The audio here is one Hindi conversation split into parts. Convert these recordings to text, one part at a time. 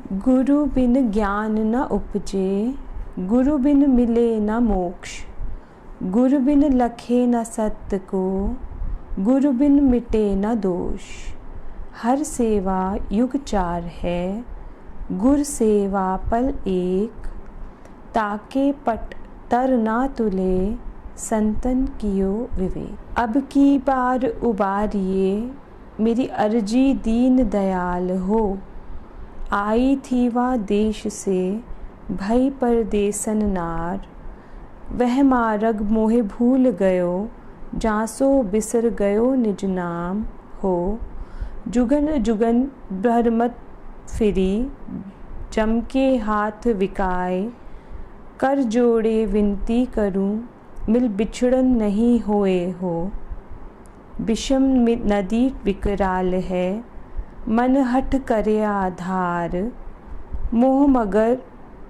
गुरु बिन ज्ञान न उपजे, गुरु बिन मिले न मोक्ष। गुरु बिन लखे न सत्य को, गुरु बिन मिटे न दोष। हर सेवा युग चार है, गुर सेवा पल एक। ताके पट तर ना तुले, संतन कियो विवेक। अब की बार उबारिए, मेरी अर्जी दीन दयाल हो। आई थी वह देश से, भई परदेसन नार। वह मार्ग मोहे भूल गयो, जासो बिसर गयो निज नाम हो। जुगन जुगन भ्रमत फिरी, जम के हाथ विकाए। कर जोड़े विनती करूं, मिल बिछड़न नहीं होए हो। विषम नदी विकराल है, मन हठ करे आधार। मोह मगर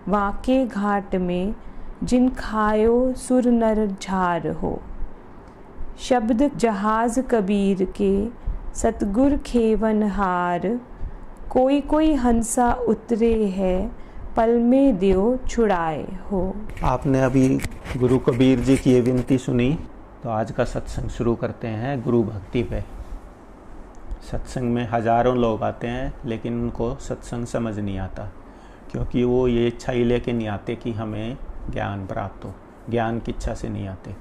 वाके घाट में, जिन खायो सुर नर झार हो। शब्द जहाज कबीर के, सतगुर खेवन हार। कोई कोई हंसा उतरे है, पल में दियो छुड़ाए हो। आपने अभी गुरु कबीर जी की ये विनती सुनी, तो आज का सत्संग शुरू करते हैं गुरु भक्ति पे। सत्संग में हजारों लोग आते हैं, लेकिन उनको सत्संग समझ नहीं आता, क्योंकि वो ये इच्छा ही लेके नहीं आते कि हमें ज्ञान प्राप्त हो। ज्ञान की इच्छा से नहीं आते,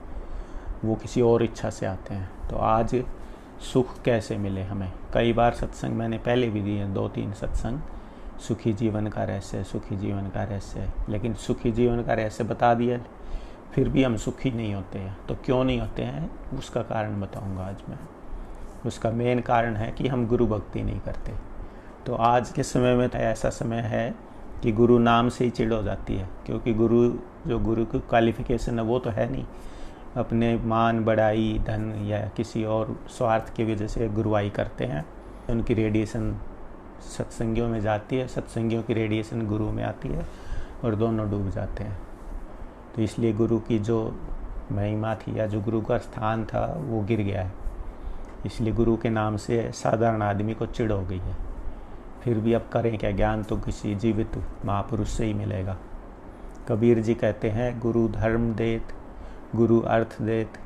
वो किसी और इच्छा से आते हैं। तो आज सुख कैसे मिले हमें, कई बार सत्संग मैंने पहले भी दिए, 2-3 सत्संग, सुखी जीवन का रहस्य, सुखी जीवन का रहस्य। लेकिन सुखी जीवन का रहस्य बता दिया, फिर भी हम सुखी नहीं होते हैं। तो क्यों नहीं होते हैं, उसका कारण बताऊंगा आज मैं। उसका मेन कारण है कि हम गुरु भक्ति नहीं करते। तो आज के समय में तो ऐसा समय है कि गुरु नाम से ही चिढ़ हो जाती है, क्योंकि गुरु की क्वालिफिकेशन है वो तो है नहीं। अपने मान बढ़ाई, धन या किसी और स्वार्थ की वजह से गुरुवाई करते हैं। उनकी रेडिएशन सत्संगियों में जाती है, सत्संगियों की रेडिएशन गुरु में आती है, और दोनों डूब जाते हैं। तो इसलिए गुरु की जो महिमा थी या जो गुरु का स्थान था वो गिर गया है। इसलिए गुरु के नाम से साधारण आदमी को चिढ़ हो गई है। फिर भी अब करें क्या, ज्ञान तो किसी जीवित महापुरुष से ही मिलेगा। कबीर जी कहते हैं, गुरु धर्म देत, गुरु अर्थ देत,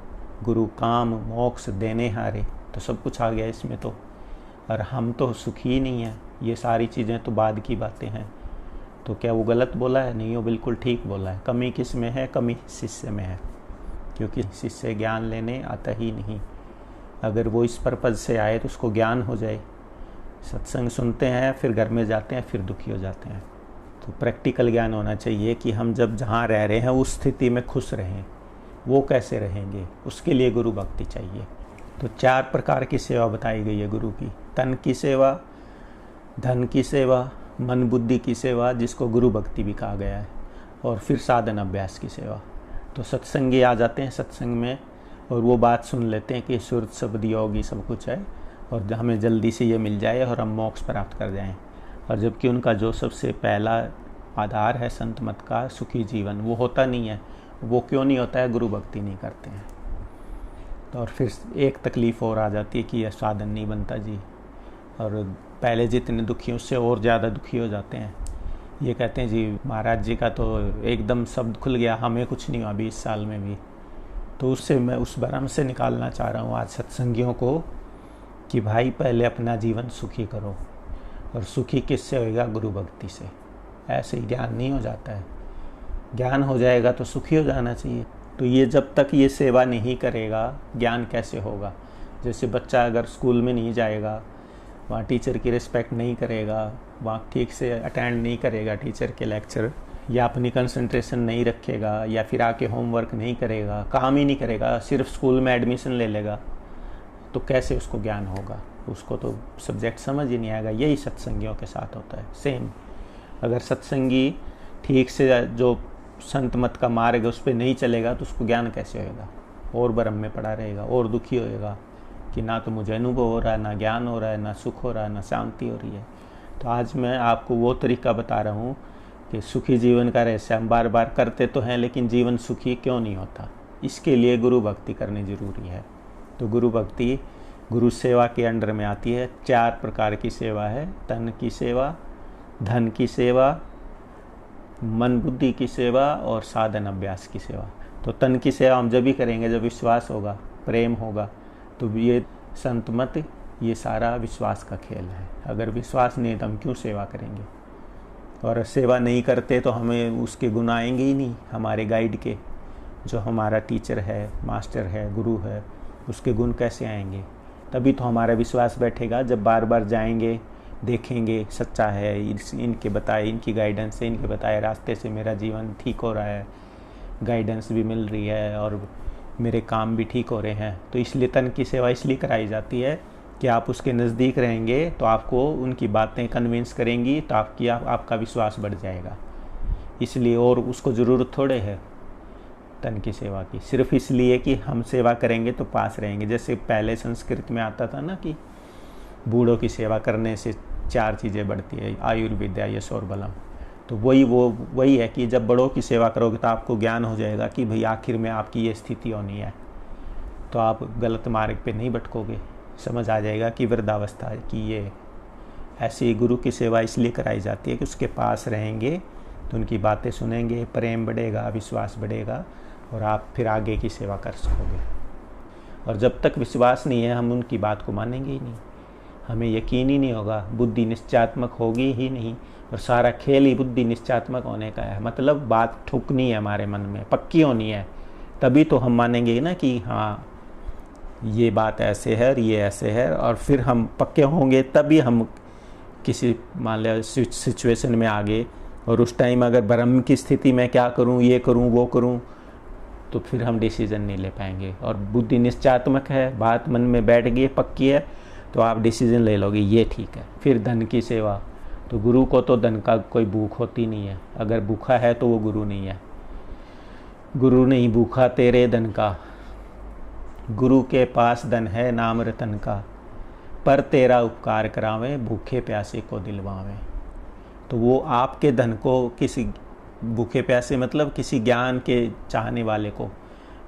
गुरु काम मोक्ष देने हारे। तो सब कुछ आ गया इसमें तो, और हम तो सुखी ही नहीं है। ये सारी चीज़ें तो बाद की बातें हैं। तो क्या वो गलत बोला है? नहीं, वो बिल्कुल ठीक बोला है। कमी किस में है? कमी शिष्य में है, क्योंकि शिष्य ज्ञान लेने आता ही नहीं। अगर वो इस पर्पज़ से आए तो उसको ज्ञान हो जाए। सत्संग सुनते हैं, फिर घर में जाते हैं, फिर दुखी हो जाते हैं। तो प्रैक्टिकल ज्ञान होना चाहिए कि हम जब जहाँ रह रहे हैं उस स्थिति में खुश रहें। वो कैसे रहेंगे, उसके लिए गुरु भक्ति चाहिए। तो 4 प्रकार की सेवा बताई गई है गुरु की। तन की सेवा, धन की सेवा, मन बुद्धि की सेवा, जिसको गुरु भक्ति भी कहा गया है, और फिर साधन अभ्यास की सेवा। तो सत्संगी आ जाते हैं सत्संग में, और वो बात सुन लेते हैं कि सुरत शब्द योगी सब कुछ है, और हमें जल्दी से ये मिल जाए और हम मोक्ष प्राप्त कर जाएं। और जबकि उनका जो सबसे पहला आधार है संत मत का, सुखी जीवन, वो होता नहीं है। वो क्यों नहीं होता है? गुरु भक्ति नहीं करते हैं। तो और फिर एक तकलीफ़ और आ जाती है कि यह साधन नहीं बनता जी, और पहले जितने दुखी उससे और ज़्यादा दुखी हो जाते हैं। ये कहते हैं जी महाराज जी का तो एकदम शब्द खुल गया, हमें कुछ नहीं हुआ 20 साल में भी। तो उससे मैं उस भ्रम से निकालना चाह रहा हूँ आज सत्संगियों को कि भाई पहले अपना जीवन सुखी करो। और सुखी किससे होएगा? गुरु भक्ति से। ऐसे ही ज्ञान नहीं हो जाता है। ज्ञान हो जाएगा तो सुखी हो जाना चाहिए। तो ये जब तक ये सेवा नहीं करेगा, ज्ञान कैसे होगा? जैसे बच्चा अगर स्कूल में नहीं जाएगा, वहाँ टीचर की रिस्पेक्ट नहीं करेगा, वहाँ ठीक से अटेंड नहीं करेगा टीचर के लेक्चर, या अपनी कंसंट्रेशन नहीं रखेगा, या फिर आके होमवर्क नहीं करेगा, काम ही नहीं करेगा, सिर्फ स्कूल में एडमिशन ले लेगा, तो कैसे उसको ज्ञान होगा? उसको तो सब्जेक्ट समझ ही नहीं आएगा। यही सत्संगियों के साथ होता है सेम। अगर सत्संगी ठीक से जो संत मत का मार्ग है उस पर नहीं चलेगा तो उसको ज्ञान कैसे होएगा? और भ्रम में पड़ा रहेगा, और दुखी होएगा कि ना तो मुझे अनुभव हो रहा है, ना ज्ञान हो रहा है, ना सुख हो रहा है, ना शांति हो रही है। तो आज मैं आपको वो तरीका बता रहा हूँ कि सुखी जीवन का रहस्य हम बार बार करते तो हैं, लेकिन जीवन सुखी क्यों नहीं होता? इसके लिए गुरु भक्ति करनी ज़रूरी है। तो गुरु भक्ति गुरु सेवा के अंडर में आती है। 4 प्रकार की सेवा है। तन की सेवा, धन की सेवा, मन बुद्धि की सेवा और साधन अभ्यास की सेवा। तो तन की सेवा हम जब भी करेंगे जब विश्वास होगा, प्रेम होगा। तो ये संत मत, ये सारा विश्वास का खेल है। अगर विश्वास नहीं है तो हम क्यों सेवा करेंगे? और सेवा नहीं करते तो हमें उसके गुण आएंगे ही नहीं। हमारे गाइड के, जो हमारा टीचर है, मास्टर है, गुरु है, उसके गुण कैसे आएंगे? तभी तो हमारा विश्वास बैठेगा। जब बार बार जाएंगे, देखेंगे सच्चा है, इनके बताए, इनकी गाइडेंस से, इनके बताए रास्ते से मेरा जीवन ठीक हो रहा है, गाइडेंस भी मिल रही है और मेरे काम भी ठीक हो रहे हैं। तो इसलिए तन की सेवा इसलिए कराई जाती है कि आप उसके नज़दीक रहेंगे तो आपको उनकी बातें कन्विंस करेंगी, तो आपका विश्वास बढ़ जाएगा। इसलिए, और उसको ज़रूरत थोड़े है तन की सेवा की, सिर्फ इसलिए कि हम सेवा करेंगे तो पास रहेंगे। जैसे पहले संस्कृत में आता था ना कि बूढ़ों की सेवा करने से 4 चीज़ें बढ़ती है, आयुर्विद्या, यश और बलम। तो वही है कि जब बड़ों की सेवा करोगे तो आपको ज्ञान हो जाएगा कि भाई आखिर में आपकी ये स्थिति होनी है, तो आप गलत मार्ग पे नहीं भटकोगे। समझ आ जाएगा कि वृद्धावस्था की ये ऐसी गुरु की सेवा इसलिए कराई जाती है कि उसके पास रहेंगे तो उनकी बातें सुनेंगे, प्रेम बढ़ेगा, विश्वास बढ़ेगा और आप फिर आगे की सेवा कर सकोगे। और जब तक विश्वास नहीं है हम उनकी बात को मानेंगे ही नहीं, हमें यकीन ही नहीं होगा, बुद्धि निश्चयात्मक होगी ही नहीं। और सारा खेल ही बुद्धि निश्चयात्मक होने का है। मतलब बात ठुकनी है हमारे मन में, पक्की होनी है, तभी तो हम मानेंगे ना कि हाँ ये बात ऐसे है और ये ऐसे है। और फिर हम पक्के होंगे तभी हम किसी मान लिया सिचुएशन में आगे, और उस टाइम अगर भ्रम की स्थिति में क्या करूं, ये करूं, वो करूं, तो फिर हम डिसीजन नहीं ले पाएंगे। और बुद्धि निश्चयात्मक है, बात मन में बैठ गई, पक्की है, तो आप डिसीजन ले लोगे ये ठीक है। फिर धन की सेवा, तो गुरु को तो धन का कोई भूख होती नहीं है। अगर भूखा है तो वो गुरु नहीं है। गुरु नहीं भूखा तेरे धन का, गुरु के पास धन है नाम रतन का, पर तेरा उपकार करावे, भूखे प्यासे को दिलवावे। तो वो आपके धन को किसी भूखे प्यासे मतलब किसी ज्ञान के चाहने वाले को,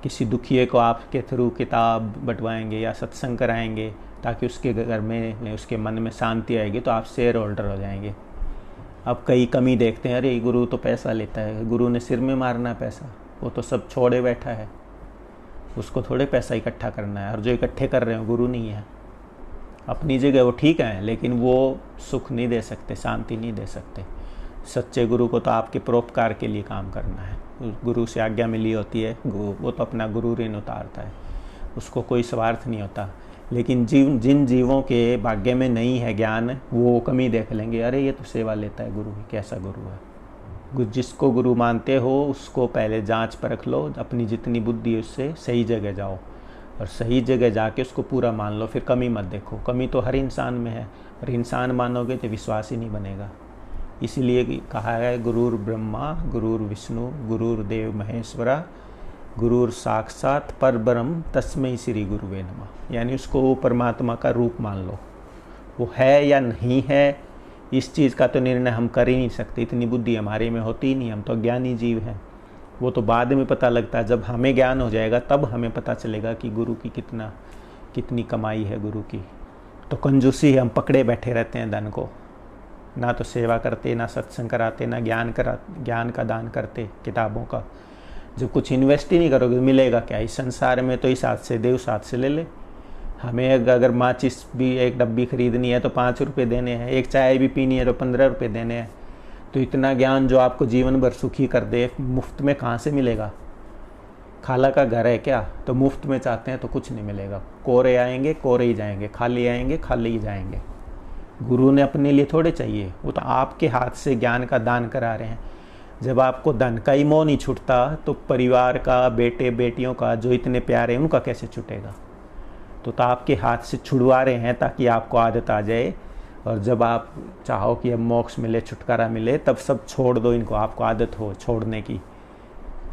किसी दुखिए को आपके थ्रू किताब बंटवाएंगे या सत्संग कराएंगे ताकि उसके घर में, उसके मन में शांति आएगी, तो आप शेयर होल्डर हो जाएंगे। अब कई कमी देखते हैं, अरे गुरु तो पैसा लेता है, गुरु ने सिर में मारना पैसा, वो तो सब छोड़े बैठा है, उसको थोड़े पैसा इकट्ठा करना है। और जो इकट्ठे कर रहे हो गुरु नहीं है। अपनी जगह वो ठीक है, लेकिन वो सुख नहीं दे सकते, शांति नहीं दे सकते। सच्चे गुरु को तो आपके परोपकार के लिए काम करना है। गुरु से आज्ञा मिली होती है, वो तो अपना गुरु ऋण उतारता है, उसको कोई स्वार्थ नहीं होता। लेकिन जिन जीवों के भाग्य में नहीं है ज्ञान, वो कमी देख लेंगे, अरे ये तो सेवा लेता है गुरु, कैसा गुरु है। जिसको गुरु मानते हो उसको पहले जांच परख लो, अपनी जितनी बुद्धि उससे सही जगह जाओ और सही जगह जाके उसको पूरा मान लो। फिर कमी मत देखो, कमी तो हर इंसान में है, और इंसान मानोगे तो विश्वास ही नहीं बनेगा। इसीलिए कहा है गुरुर ब्रह्मा गुरुर विष्णु गुरुर्देव महेश्वरा गुरुर साक्षात परब्रह्म तस्मै श्री गुरुवे नमः। यानी उसको वो परमात्मा का रूप मान लो। वो है या नहीं है इस चीज़ का तो निर्णय हम कर ही नहीं सकते, इतनी बुद्धि हमारे में होती ही नहीं, हम तो अज्ञानी जीव हैं। वो तो बाद में पता लगता है, जब हमें ज्ञान हो जाएगा तब हमें पता चलेगा कि गुरु की कितनी कमाई है गुरु की। तो कंजूसी हम पकड़े बैठे रहते हैं धन को, ना तो सेवा करते, ना सत्संग कराते, ना ज्ञान का दान करते, किताबों का। जब कुछ इन्वेस्ट ही नहीं करोगे मिलेगा क्या? इस संसार में तो इस हाथ से दे उस हाथ से ले ले। हमें अगर माचिस भी एक डब्बी खरीदनी है तो 5 रुपये देने हैं, एक चाय भी पीनी है तो 15 रुपये देने हैं। तो इतना ज्ञान जो आपको जीवन भर सुखी कर दे, मुफ्त में कहाँ से मिलेगा? खाला का घर है क्या? तो मुफ्त में चाहते हैं तो कुछ नहीं मिलेगा। कोरे आएंगे कोरे ही जाएंगे, खाली आएंगे खाली ही जाएंगे। गुरु ने अपने लिए थोड़े चाहिए, वो तो आपके हाथ से ज्ञान का दान करा रहे हैं। जब आपको धन का ही मोह नहीं छूटता तो परिवार का, बेटे बेटियों का जो इतने प्यारे हैं उनका कैसे छूटेगा? तो आपके हाथ से छुड़वा रहे हैं ताकि आपको आदत आ जाए, और जब आप चाहो कि अब मोक्ष मिले, छुटकारा मिले, तब सब छोड़ दो इनको, आपको आदत हो छोड़ने की।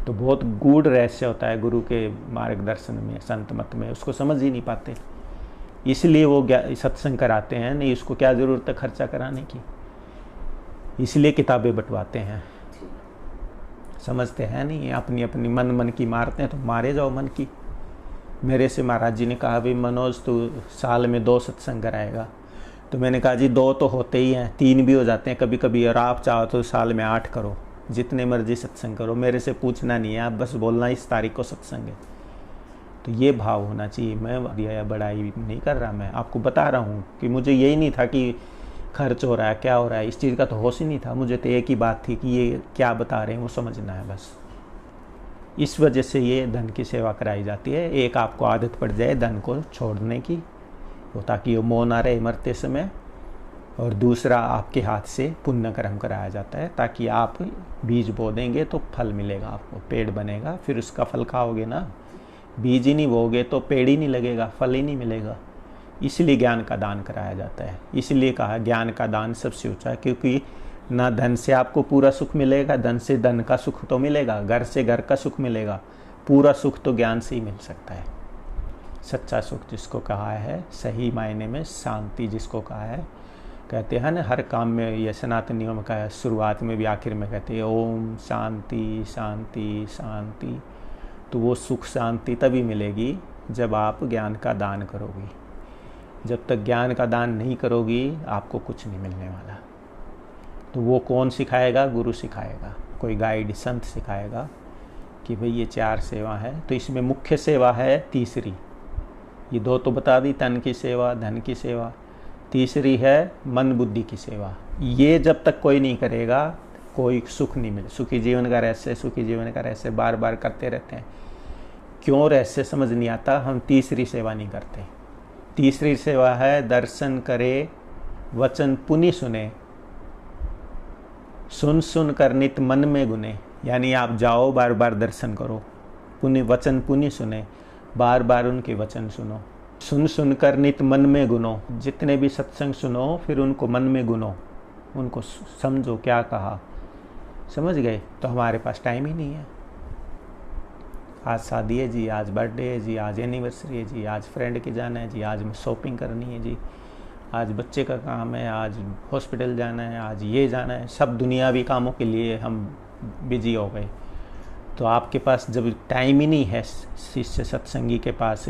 तो बहुत गूढ़ रहस्य होता है गुरु के मार्गदर्शन में, संत मत में, उसको समझ ही नहीं पाते। इसलिए वो सत्संग कराते हैं, नहीं उसको क्या ज़रूरत है खर्चा कराने की। इसलिए किताबें बंटवाते हैं, समझते हैं नहीं, अपनी अपनी मन की मारते हैं। तो मारे जाओ मन की। मेरे से महाराज जी ने कहा, भाई मनोज तू साल में 2 सत्संग कराएगा, तो मैंने कहा जी 2 तो होते ही हैं, 3 भी हो जाते हैं कभी कभी, और आप चाहो तो साल में 8 करो, जितने मर्जी सत्संग करो, मेरे से पूछना नहीं है, आप बस बोलना इस तारीख को सत्संग है। तो ये भाव होना चाहिए। मैं बड़ाई नहीं कर रहा, मैं आपको बता रहा हूँ कि मुझे यही नहीं था कि खर्च हो रहा है, क्या हो रहा है, इस चीज़ का तो होश ही नहीं था। मुझे तो एक ही बात थी कि ये क्या बता रहे हैं वो समझना है बस। इस वजह से ये धन की सेवा कराई जाती है। एक आपको आदत पड़ जाए धन को छोड़ने की, वो ताकि वो मोह ना रहे मरते समय, और दूसरा आपके हाथ से पुण्य कर्म कराया जाता है ताकि आप बीज बो देंगे तो फल मिलेगा आपको, पेड़ बनेगा, फिर उसका फल खाओगे ना। बीज ही नहीं बोगे तो पेड़ ही नहीं लगेगा, फल ही नहीं मिलेगा। इसलिए ज्ञान का दान कराया जाता है। इसलिए कहा ज्ञान का दान सबसे ऊंचा, क्योंकि ना धन से आपको पूरा सुख मिलेगा, धन से धन का सुख तो मिलेगा, घर से घर का सुख मिलेगा, पूरा सुख तो ज्ञान से ही मिल सकता है। सच्चा सुख जिसको कहा है, सही मायने में शांति जिसको कहा है, कहते हैं ना हर काम में, ये सनातनियों में कहा, शुरुआत में भी आखिर में कहते हैं ओम शांति शांति शांति। तो वो सुख शांति तभी मिलेगी जब आप ज्ञान का दान करोगी। जब तक ज्ञान का दान नहीं करोगी आपको कुछ नहीं मिलने वाला। तो वो कौन सिखाएगा? गुरु सिखाएगा, कोई गाइड संत सिखाएगा कि भाई ये 4 सेवा है। तो इसमें मुख्य सेवा है तीसरी, ये 2 तो बता दी, तन की सेवा, धन की सेवा। तीसरी है मन बुद्धि की सेवा। ये जब तक कोई नहीं करेगा कोई सुख नहीं मिले। सुखी जीवन का रहस्य, सुखी जीवन का रहस्य बार बार करते रहते हैं। क्यों रहस्य समझ नहीं आता, हम तीसरी सेवा नहीं करते। तीसरी सेवा है दर्शन करे, वचन पुनि सुने, सुन सुन कर नित मन में गुने। यानी आप जाओ बार बार दर्शन करो, पुनि वचन पुनि सुने, बार बार उनके वचन सुनो, सुन सुन कर नित मन में गुनो। जितने भी सत्संग सुनो फिर उनको मन में गुनो, उनको समझो क्या कहा, समझ गए। तो हमारे पास टाइम ही नहीं है। आज शादी है जी, आज बर्थडे है जी, आज एनिवर्सरी है जी, आज फ्रेंड के जाना है जी, आज शॉपिंग करनी है जी, आज बच्चे का काम है, आज हॉस्पिटल जाना है, आज ये जाना है। सब दुनियावी कामों के लिए हम बिजी हो गए। तो आपके पास जब टाइम ही नहीं है शिष्य सत्संगी के पास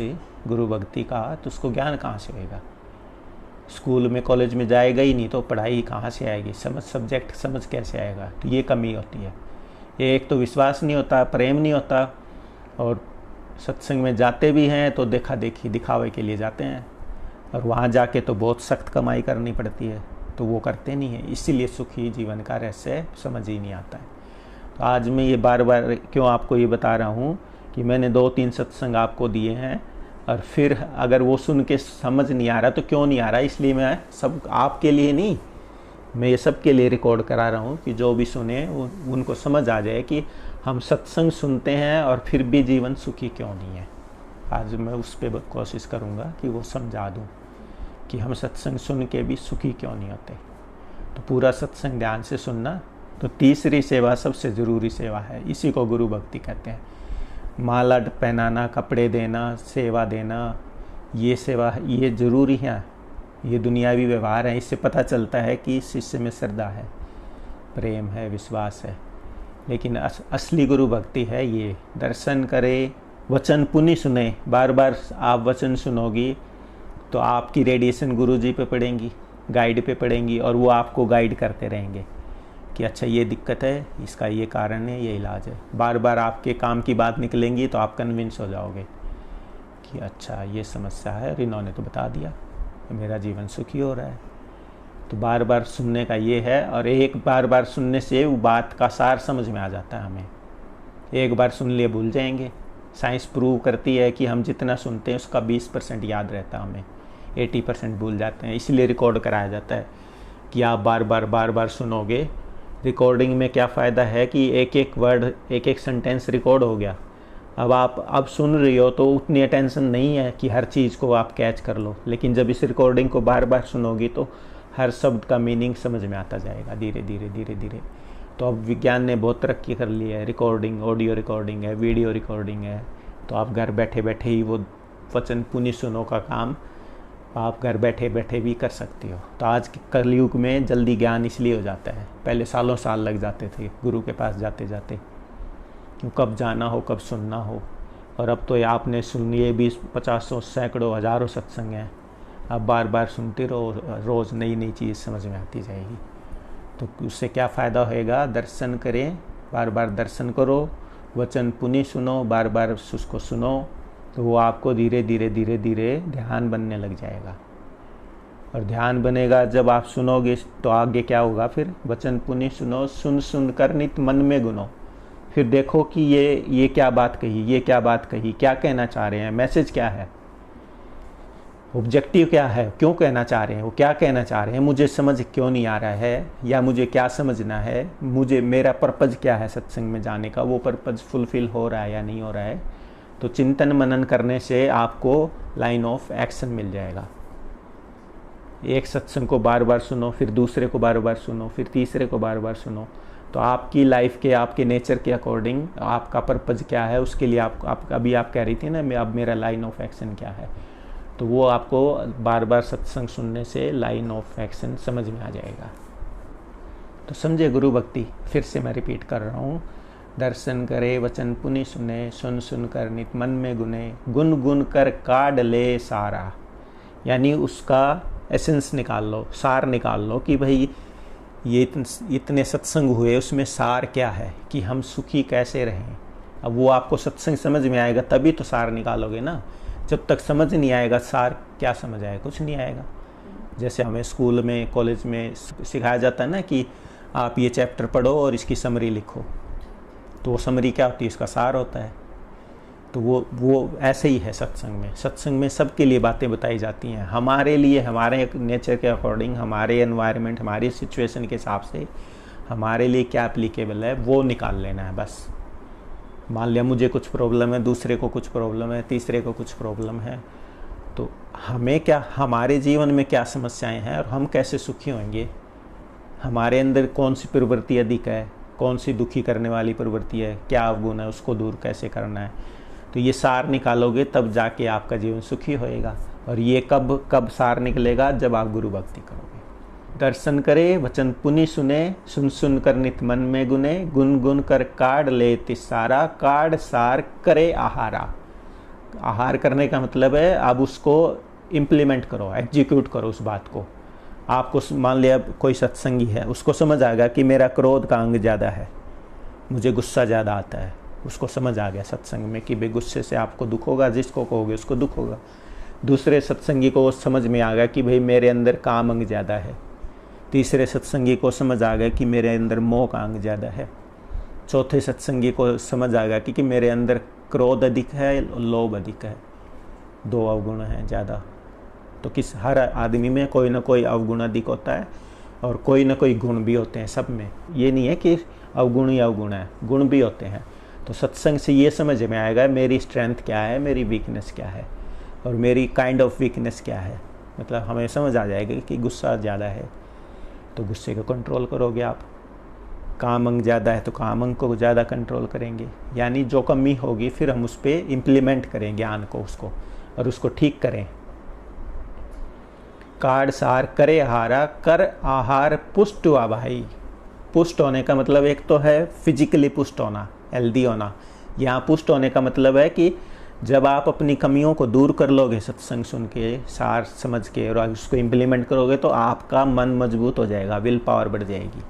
गुरु भक्ति का, तो उसको ज्ञान कहाँ से होगा? स्कूल में कॉलेज में जाएगा ही नहीं तो पढ़ाई कहाँ से आएगी? सब्जेक्ट समझ कैसे आएगा? तो ये कमी होती है। एक तो विश्वास नहीं होता, प्रेम नहीं होता, और सत्संग में जाते भी हैं तो देखा देखी दिखावे के लिए जाते हैं, और वहाँ जाके तो बहुत सख्त कमाई करनी पड़ती है, तो वो करते नहीं है। इसीलिए सुखी जीवन का रहस्य समझ ही नहीं आता है। तो आज मैं ये बार बार क्यों आपको ये बता रहा हूँ कि मैंने 2-3 सत्संग आपको दिए हैं, और फिर अगर वो सुन के समझ नहीं आ रहा तो क्यों नहीं आ रहा, इसलिए मैं सब आपके लिए नहीं, मैं ये सब के लिए रिकॉर्ड करा रहा हूँ कि जो भी सुने उनको समझ आ जाए कि हम सत्संग सुनते हैं और फिर भी जीवन सुखी क्यों नहीं है। आज मैं उस पर कोशिश करूँगा कि वो समझा दूँ कि हम सत्संग सुन के भी सुखी क्यों नहीं होते। तो पूरा सत्संग ध्यान से सुनना। तो तीसरी सेवा सबसे ज़रूरी सेवा है, इसी को गुरु भक्ति कहते हैं। माला पहनाना, कपड़े देना, सेवा देना, ये सेवा ये ज़रूरी है, ये दुनियावी व्यवहार है। इससे पता चलता है कि शिष्य में श्रद्धा है, प्रेम है, विश्वास है। लेकिन असली गुरु भक्ति है ये दर्शन करे, वचन पुनि सुने। बार बार आप वचन सुनोगी तो आपकी रेडिएशन गुरु जी पे पड़ेंगी, गाइड पे पड़ेंगी, और वो आपको गाइड करते रहेंगे कि अच्छा ये दिक्कत है, इसका ये कारण है, ये इलाज है। बार बार आपके काम की बात निकलेंगी तो आप कन्विंस हो जाओगे कि अच्छा ये समस्या है और इन्होंने तो बता दिया, मेरा जीवन सुखी हो रहा है। तो बार बार सुनने का ये है, और एक बार बार सुनने से वो बात का सार समझ में आ जाता है हमें। एक बार सुन लिए भूल जाएंगे। साइंस प्रूव करती है कि हम जितना सुनते हैं उसका 20% याद रहता है, हमें 80% भूल जाते हैं। इसलिए रिकॉर्ड कराया जाता है कि आप बार बार सुनोगे। रिकॉर्डिंग में क्या फ़ायदा है कि एक एक वर्ड, एक एक सेंटेंस रिकॉर्ड हो गया। अब आप सुन रही हो तो उतनी अटेंशन नहीं है कि हर चीज़ को आप कैच कर लो, लेकिन जब इस रिकॉर्डिंग को बार बार सुनोगी तो हर शब्द का मीनिंग समझ में आता जाएगा धीरे धीरे। तो अब विज्ञान ने बहुत तरक्की कर ली है, रिकॉर्डिंग, ऑडियो रिकॉर्डिंग है, वीडियो रिकॉर्डिंग है। तो आप घर बैठे बैठे ही वो वचन पुनि सुनो का काम आप घर बैठे बैठे भी कर सकती हो। तो आज के कलयुग में जल्दी ज्ञान इसलिए हो जाता है। पहले सालों साल लग जाते थे गुरु के पास जाते जाते, क्यों कब जाना हो, कब सुनना हो। और अब तो आपने सुनिए 20, 50, सैकड़ों, हज़ारों सत्संग हैं। आप बार बार सुनते रहो, रोज़ नई नई चीज़ समझ में आती जाएगी। तो उससे क्या फ़ायदा होएगा? दर्शन करें, बार बार दर्शन करो, वचन पुनि सुनो, बार बार उसको सुनो, तो वो आपको धीरे धीरे धीरे धीरे ध्यान बनने लग जाएगा। और ध्यान बनेगा जब आप सुनोगे तो आगे क्या होगा? फिर वचन पुनि सुनो, सुन सुन कर नित मन में गुनो। फिर देखो कि ये क्या बात कही, ये क्या बात कही, क्या कहना चाह रहे हैं, मैसेज क्या है, ऑब्जेक्टिव क्या है, क्यों कहना चाह रहे हैं, वो क्या कहना चाह रहे हैं, मुझे समझ क्यों नहीं आ रहा है, या मुझे क्या समझना है, मुझे मेरा पर्पज़ क्या है सत्संग में जाने का, वो पर्पज़ फुलफिल हो रहा है या नहीं हो रहा है। तो चिंतन मनन करने से आपको लाइन ऑफ एक्शन मिल जाएगा। एक सत्संग को बार बार सुनो, फिर दूसरे को बार बार सुनो, फिर तीसरे को बार बार सुनो, तो आपकी लाइफ के, आपके नेचर के अकॉर्डिंग आपका पर्पज़ क्या है, उसके लिए आप अभी आप कह रही थी ना, अब मेरा लाइन ऑफ एक्शन क्या है, तो वो आपको बार बार सत्संग सुनने से लाइन ऑफ एक्शन समझ में आ जाएगा। तो समझे गुरु भक्ति? फिर से मैं रिपीट कर रहा हूँ, दर्शन करे वचन पुनि सुने, सुन सुन कर नित मन में गुने, गुन गुन कर काढ़ ले सारा। यानी उसका एसेंस निकाल लो, सार निकाल लो कि भाई ये इतने सत्संग हुए, उसमें सार क्या है कि हम सुखी कैसे रहें। अब वो आपको सत्संग समझ में आएगा तभी तो सार निकालोगे ना। जब तक समझ नहीं आएगा सार क्या समझ आएगा? कुछ नहीं आएगा। जैसे हमें स्कूल में, कॉलेज में सिखाया जाता है ना कि आप ये चैप्टर पढ़ो और इसकी समरी लिखो, तो वो समरी क्या होती है? इसका सार होता है। तो वो ऐसे ही है सत्संग में। सत्संग में सबके लिए बातें बताई जाती हैं, हमारे लिए, हमारे नेचर के अकॉर्डिंग, हमारे एनवायरनमेंट, हमारी सिचुएशन के हिसाब से हमारे लिए क्या एप्लीकेबल है वो निकाल लेना है बस। मान लिया मुझे कुछ प्रॉब्लम है, दूसरे को कुछ प्रॉब्लम है, तीसरे को कुछ प्रॉब्लम है, तो हमें क्या, हमारे जीवन में क्या समस्याएं हैं और हम कैसे सुखी होंगे, हमारे अंदर कौन सी प्रवृत्ति अधिक है, कौन सी दुखी करने वाली प्रवृत्ति है, क्या अवगुण है, उसको दूर कैसे करना है। तो ये सार निकालोगे तब जाके आपका जीवन सुखी होएगा। और ये कब सार निकलेगा? जब आप गुरु भक्ति करोगे। दर्शन करे वचन पुनि सुने, सुन सुन कर नित मन में गुने, गुन गुन कर काढ़ ले तिसारा, काढ़ सार करे आहारा। आहार करने का मतलब है अब उसको इम्प्लीमेंट करो, एग्जीक्यूट करो उस बात को। आपको मान लिया कोई सत्संगी है, उसको समझ आ गया कि मेरा क्रोध का अंग ज़्यादा है, मुझे गुस्सा ज़्यादा आता है, उसको समझ आ गया सत्संग में कि भाई गुस्से से आपको दुख होगा, जिसको कहोगे उसको दुख होगा। दूसरे सत्संगी को समझ में आ गया कि भाई मेरे अंदर काम अंग ज़्यादा है। तीसरे सत्संगी को समझ आ गया कि मेरे अंदर मोह का अंग ज़्यादा है। चौथे सत्संगी को समझ आ गया कि मेरे अंदर क्रोध अधिक है, लोभ अधिक है, 2 अवगुण हैं ज़्यादा। तो हर आदमी में कोई ना कोई अवगुण अधिक होता है और कोई ना कोई गुण भी होते हैं सब में। ये नहीं है कि अवगुण ही अवगुण है, गुण भी होते हैं। तो सत्संग से ये समझ में आएगा मेरी स्ट्रेंथ क्या है, मेरी वीकनेस क्या है और मेरी काइंड ऑफ वीकनेस क्या है। मतलब हमें समझ आ जाएगा कि गुस्सा ज़्यादा है तो गुस्से को कंट्रोल करोगे आप, काम अंग ज़्यादा है तो काम अंग को ज़्यादा कंट्रोल करेंगे। यानी जो कमी होगी फिर हम उस पर इम्प्लीमेंट करें ज्ञान को, उसको, और उसको ठीक करें। काढ़ सार करे आहारा, कर आहार पुष्ट हुआ भाई। पुष्ट होने का मतलब एक तो है फिजिकली पुष्ट होना, हेल्दी होना। यहाँ पुष्ट होने का मतलब है कि जब आप अपनी कमियों को दूर कर लोगे सत्संग सुन के, सार समझ के, और उसको इम्प्लीमेंट करोगे तो आपका मन मजबूत हो जाएगा, विल पावर बढ़ जाएगी।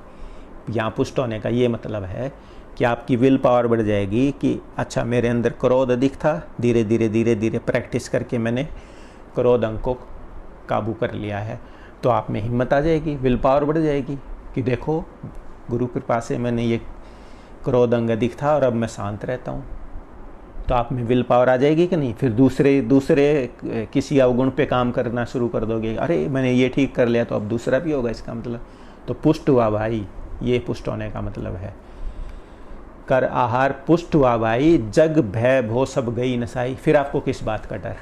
यहाँ पुष्ट होने का ये मतलब है कि आपकी विल पावर बढ़ जाएगी कि अच्छा मेरे अंदर क्रोध अधिक था, धीरे धीरे धीरे धीरे प्रैक्टिस करके मैंने क्रोध अंग को काबू कर लिया है। तो आप में हिम्मत आ जाएगी, विल पावर बढ़ जाएगी कि देखो गुरु कृपा से मैंने ये क्रोध अंग अधिक था और अब मैं शांत रहता हूँ। तो आप में विल पावर आ जाएगी कि नहीं। फिर दूसरे किसी अवगुण पे काम करना शुरू कर दोगे, अरे मैंने ये ठीक कर लिया तो अब दूसरा भी होगा, इसका मतलब तो पुष्ट हुआ भाई। ये पुष्ट होने का मतलब है। कर आहार पुष्ट हुआ भाई, जग भय भो सब गई नसाई। फिर आपको किस बात का डर?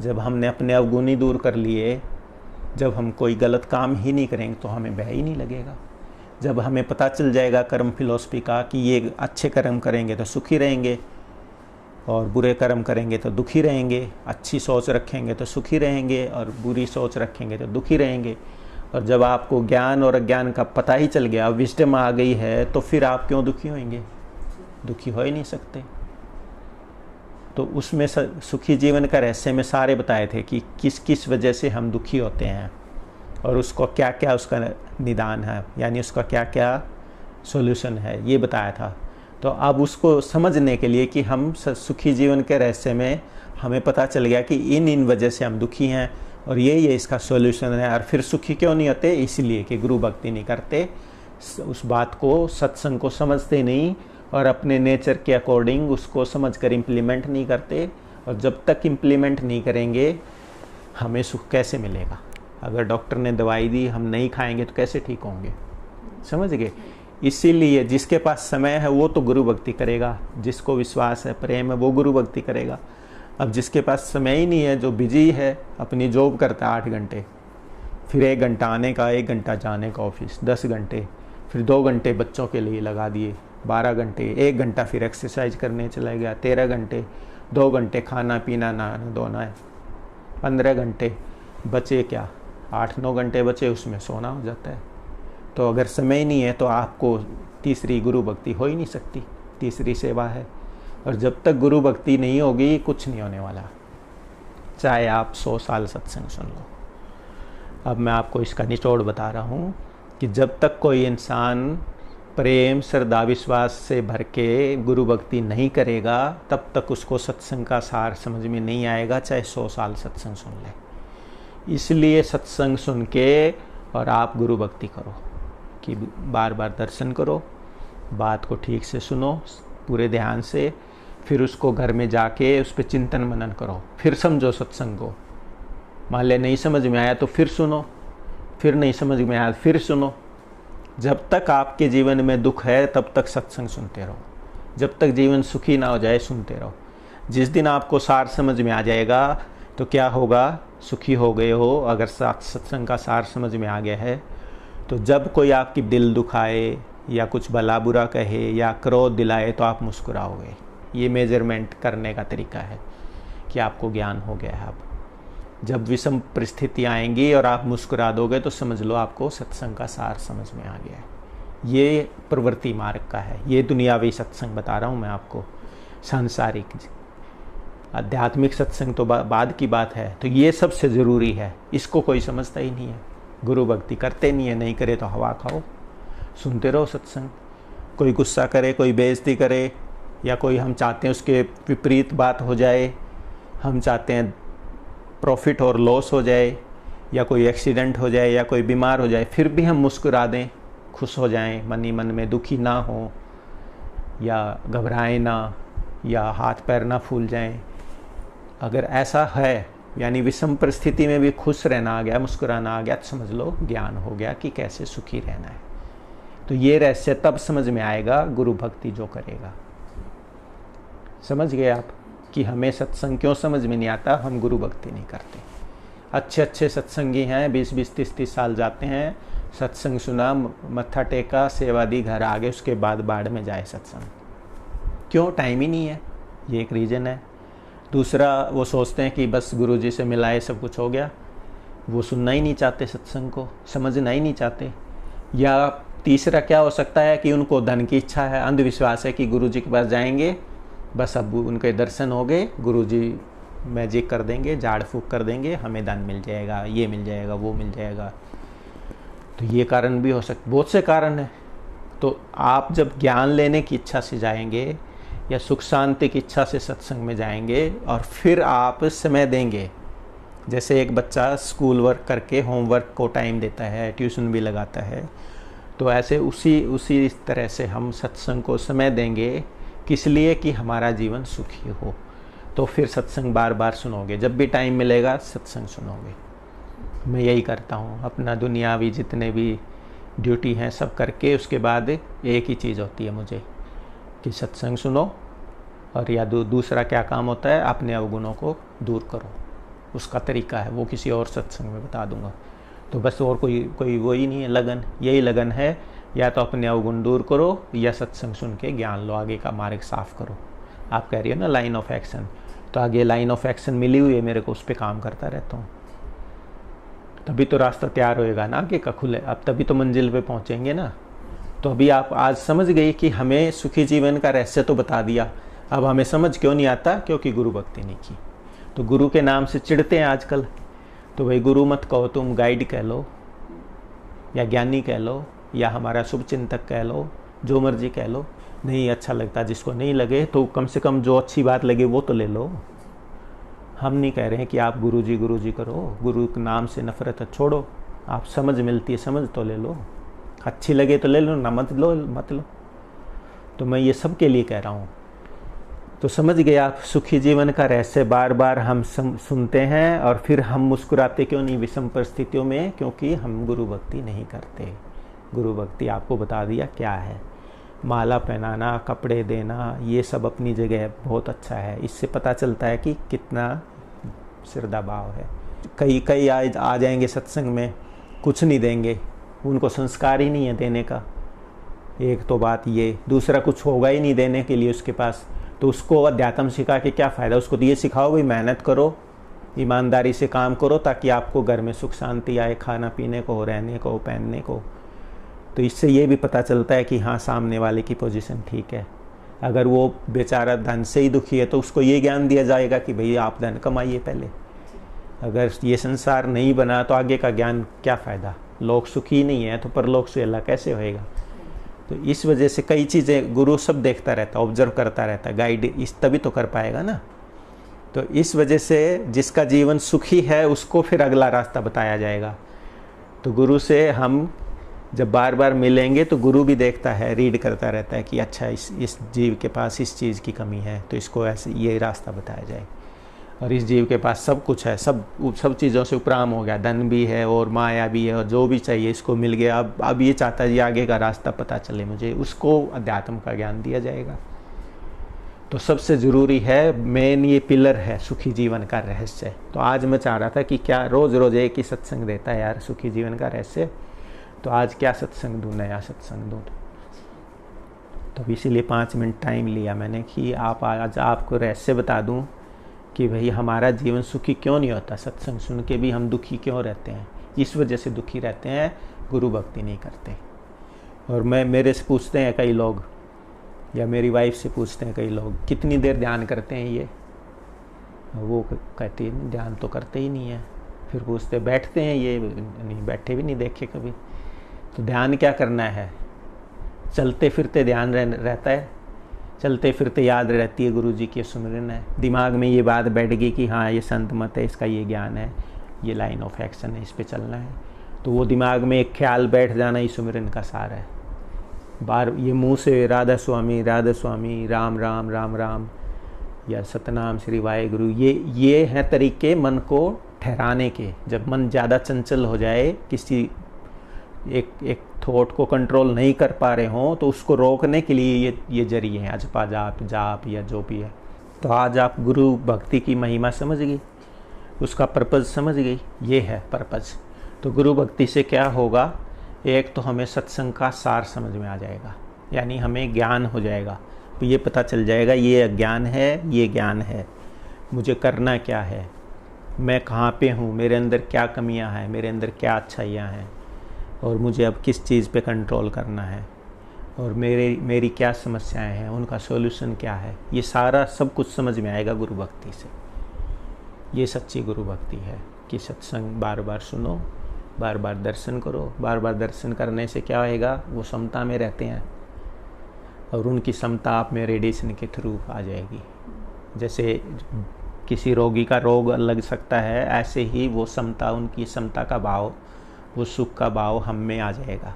जब हमने अपने अवगुण ही दूर कर लिए, जब हम कोई गलत काम ही नहीं करेंगे तो हमें भय ही नहीं लगेगा। जब हमें पता चल जाएगा कर्म फिलॉसफी का कि ये अच्छे कर्म करेंगे तो सुखी रहेंगे और बुरे कर्म करेंगे तो दुखी रहेंगे, अच्छी सोच रखेंगे तो सुखी रहेंगे और बुरी सोच रखेंगे तो दुखी रहेंगे। और जब आपको ज्ञान और अज्ञान का पता ही चल गया, विजडम आ गई है, तो फिर आप क्यों दुखी होंगे? दुखी हो ही नहीं सकते। तो उसमें सुखी जीवन का रहस्य में सारे बताए थे कि किस किस वजह से हम दुखी होते हैं और उसको क्या क्या उसका निदान है, यानी उसका क्या क्या सॉल्यूशन है, ये बताया था। तो अब उसको समझने के लिए कि हम सुखी जीवन के रहस्य में हमें पता चल गया कि इन वजह से हम दुखी हैं और ये इसका सॉल्यूशन है। और फिर सुखी क्यों नहीं होते? इसलिए कि गुरु भक्ति नहीं करते, उस बात को, सत्संग को समझते नहीं और अपने नेचर के अकॉर्डिंग उसको समझकर इम्प्लीमेंट नहीं करते। और जब तक इम्प्लीमेंट नहीं करेंगे हमें सुख कैसे मिलेगा? अगर डॉक्टर ने दवाई दी, हम नहीं खाएंगे तो कैसे ठीक होंगे? समझ गए? इसीलिए जिसके पास समय है वो तो गुरु भक्ति करेगा, जिसको विश्वास है, प्रेम है, वो गुरु भक्ति करेगा। अब जिसके पास समय ही नहीं है, जो बिजी है, अपनी जॉब करता है 8 घंटे, फिर 1 घंटा आने का, 1 घंटा जाने का ऑफिस, 10 घंटे, फिर 2 घंटे बच्चों के लिए लगा दिए, 12 घंटे, 1 घंटा फिर एक्सरसाइज करने चला गया, 13 घंटे, 2 घंटे खाना पीना नहाना धोना है, 15 घंटे बचे, क्या 8-9 घंटे बचे, उसमें सोना हो जाता है। तो अगर समय नहीं है तो आपको तीसरी गुरु भक्ति हो ही नहीं सकती, तीसरी सेवा है। और जब तक गुरु भक्ति नहीं होगी कुछ नहीं होने वाला, चाहे आप 100 साल सत्संग सुन लो। अब मैं आपको इसका निचोड़ बता रहा हूँ कि जब तक कोई इंसान प्रेम, श्रद्धा, विश्वास से भर के गुरु भक्ति नहीं करेगा तब तक उसको सत्संग का सार समझ में नहीं आएगा, चाहे 100 साल सत्संग सुन ले। इसलिए सत्संग सुन के और आप गुरु भक्ति करो कि बार बार दर्शन करो, बात को ठीक से सुनो पूरे ध्यान से, फिर उसको घर में जाके उस पर चिंतन मनन करो, फिर समझो सत्संग को। मान ले नहीं समझ में आया तो फिर सुनो, फिर नहीं समझ में आया फिर सुनो। जब तक आपके जीवन में दुख है तब तक सत्संग सुनते रहो, जब तक जीवन सुखी ना हो जाए सुनते रहो। जिस दिन आपको सार समझ में आ जाएगा तो क्या होगा? सुखी हो गए हो। अगर सत्संग का सार समझ में आ गया है तो जब कोई आपकी दिल दुखाए या कुछ भला बुरा कहे या क्रोध दिलाए तो आप मुस्कुराओगे। ये मेजरमेंट करने का तरीका है कि आपको ज्ञान हो गया है। अब जब विषम परिस्थितियाँ आएंगी और आप मुस्कुरा दोगे तो समझ लो आपको सत्संग का सार समझ में आ गया है। ये प्रवृत्ति मार्ग का है, ये दुनियावी सत्संग बता रहा हूँ मैं आपको। सांसारिक आध्यात्मिक सत्संग तो बाद की बात है। तो ये सबसे ज़रूरी है, इसको कोई समझता ही नहीं है। गुरु भक्ति करते नहीं है, नहीं करे तो हवा खाओ, सुनते रहो सत्संग। कोई गुस्सा करे, कोई बेइज्जती करे, या कोई हम चाहते हैं उसके विपरीत बात हो जाए, हम चाहते हैं प्रॉफिट और लॉस हो जाए, या कोई एक्सीडेंट हो जाए, या कोई बीमार हो जाए, फिर भी हम मुस्कुरा दें, खुश हो जाएं, मन ही मन में दुखी ना हो, या घबराएं ना, या हाथ पैर ना फूल जाएं। अगर ऐसा है, यानी विषम परिस्थिति में भी खुश रहना आ गया, मुस्कुराना आ गया, तो समझ लो ज्ञान हो गया कि कैसे सुखी रहना है। तो ये रहस्य तब समझ में आएगा गुरु भक्ति जो करेगा। समझ गए आप कि हमें सत्संग क्यों समझ में नहीं आता? हम गुरु भक्ति नहीं करते। अच्छे अच्छे सत्संगी हैं, 20-20, 30-30 साल जाते हैं, सत्संग सुना, मत्था टेका, सेवा दी, घर आ गए, उसके बाद बाढ़ में जाए सत्संग। क्यों? टाइम ही नहीं है, ये एक रीज़न है। दूसरा, वो सोचते हैं कि बस गुरुजी से मिलाए सब कुछ हो गया, वो सुनना ही नहीं चाहते सत्संग को, समझना ही नहीं चाहते। या तीसरा क्या हो सकता है कि उनको धन की इच्छा है, अंधविश्वास है कि गुरुजी के पास जाएंगे, बस अब उनके दर्शन हो गए, गुरुजी मैजिक कर देंगे, झाड़ फूक कर देंगे, हमें धन मिल जाएगा, ये मिल जाएगा, वो मिल जाएगा। तो ये कारण भी हो सकते, बहुत से कारण है। तो आप जब ज्ञान लेने की इच्छा से जाएंगे या सुख शांति की इच्छा से सत्संग में जाएंगे और फिर आप समय देंगे, जैसे एक बच्चा स्कूल वर्क करके होमवर्क को टाइम देता है, ट्यूशन भी लगाता है, तो ऐसे उसी तरह से हम सत्संग को समय देंगे। किस लिए? कि हमारा जीवन सुखी हो। तो फिर सत्संग बार बार सुनोगे, जब भी टाइम मिलेगा सत्संग सुनोगे। मैं यही करता हूँ, अपना दुनियावी जितने भी ड्यूटी हैं सब करके उसके बाद एक ही चीज़ होती है मुझे कि सत्संग सुनो, और या दूसरा क्या काम होता है, अपने अवगुणों को दूर करो। उसका तरीका है वो किसी और सत्संग में बता दूंगा। तो बस और कोई वो ही नहीं है, लगन यही लगन है, या तो अपने अवगुण दूर करो या सत्संग सुन के ज्ञान लो, आगे का मार्ग साफ करो। आप कह रही हो ना लाइन ऑफ एक्शन, तो आगे लाइन ऑफ एक्शन मिली हुई है मेरे को, उस पर काम करता रहता हूँ, तभी तो रास्ता तैयार होएगा ना आगे का खुले। अब तभी तो मंजिल पे पहुँचेंगे ना। तो अभी आप आज समझ गई कि हमें सुखी जीवन का रहस्य तो बता दिया, अब हमें समझ क्यों नहीं आता? क्योंकि गुरु भक्ति नहीं की। तो गुरु के नाम से चिढ़ते हैं आजकल। तो भाई गुरु मत कहो, तुम गाइड कह लो या ज्ञानी कह लो या हमारा शुभ चिंतक कह लो, जो मर्जी कह लो, नहीं अच्छा लगता। जिसको नहीं लगे तो कम से कम जो अच्छी बात लगे वो तो ले लो। हम नहीं कह रहे हैं कि आप गुरु जी करो, गुरु के नाम से नफरत छोड़ो। आप समझ मिलती है, समझ तो ले लो, अच्छी लगे तो ले लो, ना मत लो। तो मैं ये सब के लिए कह रहा हूँ। तो समझ गए आप सुखी जीवन का रहस्य। बार बार हम सुनते हैं और फिर हम मुस्कुराते क्यों नहीं विषम परिस्थितियों में? क्योंकि हम गुरु भक्ति नहीं करते। गुरु भक्ति आपको बता दिया क्या है। माला पहनाना, कपड़े देना, ये सब अपनी जगह बहुत अच्छा है। इससे पता चलता है कि कितना श्रद्धा भाव है। कई आ जाएंगे सत्संग में, कुछ नहीं देंगे, उनको संस्कार ही नहीं है देने का। एक तो बात ये, दूसरा कुछ होगा ही नहीं देने के लिए उसके पास, तो उसको अध्यात्म सिखा के क्या फ़ायदा? उसको तो ये सिखाओ भाई मेहनत करो, ईमानदारी से काम करो, ताकि आपको घर में सुख शांति आए, खाना पीने को, रहने को, पहनने को। तो इससे ये भी पता चलता है कि हाँ सामने वाले की पोजीशन ठीक है। अगर वो बेचारा धन से ही दुखी है तो उसको ये ज्ञान दिया जाएगा कि भाई आप धन कमाइए पहले। अगर ये संसार नहीं बना तो आगे का ज्ञान क्या फ़ायदा? लोग सुखी नहीं है तो परलोक से अल्लाह कैसे होएगा? तो इस वजह से कई चीज़ें गुरु सब देखता रहता, ऑब्जर्व करता रहता, गाइड इस तभी तो कर पाएगा ना। तो इस वजह से जिसका जीवन सुखी है उसको फिर अगला रास्ता बताया जाएगा। तो गुरु से हम जब बार बार मिलेंगे तो गुरु भी देखता है, रीड करता रहता है कि अच्छा इस जीव के पास इस चीज़ की कमी है, तो इसको ऐसे ये रास्ता बताया जाए। और इस जीव के पास सब कुछ है, सब चीज़ों से उपराम हो गया, धन भी है और माया भी है और जो भी चाहिए इसको मिल गया। अब ये चाहता है ये आगे का रास्ता पता चले मुझे, उसको अध्यात्म का ज्ञान दिया जाएगा। तो सबसे ज़रूरी है, मेन ये पिलर है सुखी जीवन का रहस्य। तो आज मैं चाह रहा था कि क्या रोज़ रोज़ एक ही सत्संग देता है यार सुखी जीवन का रहस्य, तो आज क्या सत्संग दूँ, नया सत्संग दूँ। तो इसीलिए 5 मिनट टाइम लिया मैंने कि आज आपको रहस्य बता दूँ कि भाई हमारा जीवन सुखी क्यों नहीं होता। सत्संग सुन के भी हम दुखी क्यों रहते हैं? इस वजह से दुखी रहते हैं, गुरु भक्ति नहीं करते। और मेरे से पूछते हैं कई लोग, या मेरी वाइफ से पूछते हैं कई लोग, कितनी देर ध्यान करते हैं ये? वो कहती है ध्यान तो करते ही नहीं है। फिर पूछते बैठते हैं ये? नहीं, बैठे भी नहीं देखे कभी। तो ध्यान क्या करना है? चलते फिरते ध्यान रहता है, चलते फिरते याद रहती है गुरु जी की सुमिरन है, दिमाग में ये बात बैठ गई कि हाँ ये संत मत है, इसका ये ज्ञान है, ये लाइन ऑफ एक्शन है, इस पे चलना है। तो वो दिमाग में एक ख्याल बैठ जाना ही सुमिरन का सार है। बार ये मुंह से राधा स्वामी राम राम राम राम या सतनाम श्री वाहेगुरु, ये हैं तरीके मन को ठहराने के। जब मन ज़्यादा चंचल हो जाए, किसी एक थॉट को कंट्रोल नहीं कर पा रहे हों, तो उसको रोकने के लिए ये जरिए हैं, अजपा जाप या जो भी है। तो आज आप गुरु भक्ति की महिमा समझ गई, उसका पर्पज़ समझ गई, ये है पर्पज़। तो गुरु भक्ति से क्या होगा? एक तो हमें सत्संग का सार समझ में आ जाएगा, यानी हमें ज्ञान हो जाएगा। तो ये पता चल जाएगा ये अज्ञान है, ये ज्ञान है, मुझे करना क्या है, मैं कहाँ पे हूँ, मेरे अंदर क्या कमियाँ हैं, मेरे अंदर क्या अच्छाइयाँ हैं, और मुझे अब किस चीज़ पे कंट्रोल करना है, और मेरी क्या समस्याएं हैं, उनका सॉल्यूशन क्या है। ये सारा सब कुछ समझ में आएगा गुरु भक्ति से। ये सच्ची गुरु भक्ति है कि सत्संग बार बार सुनो, बार बार दर्शन करो। बार बार दर्शन करने से क्या होएगा? वो समता में रहते हैं और उनकी समता आप में रेडिएशन के थ्रू आ जाएगी। जैसे किसी रोगी का रोग लग सकता है, ऐसे ही वो समता, उनकी समता का भाव, वो सुख का भाव हम में आ जाएगा।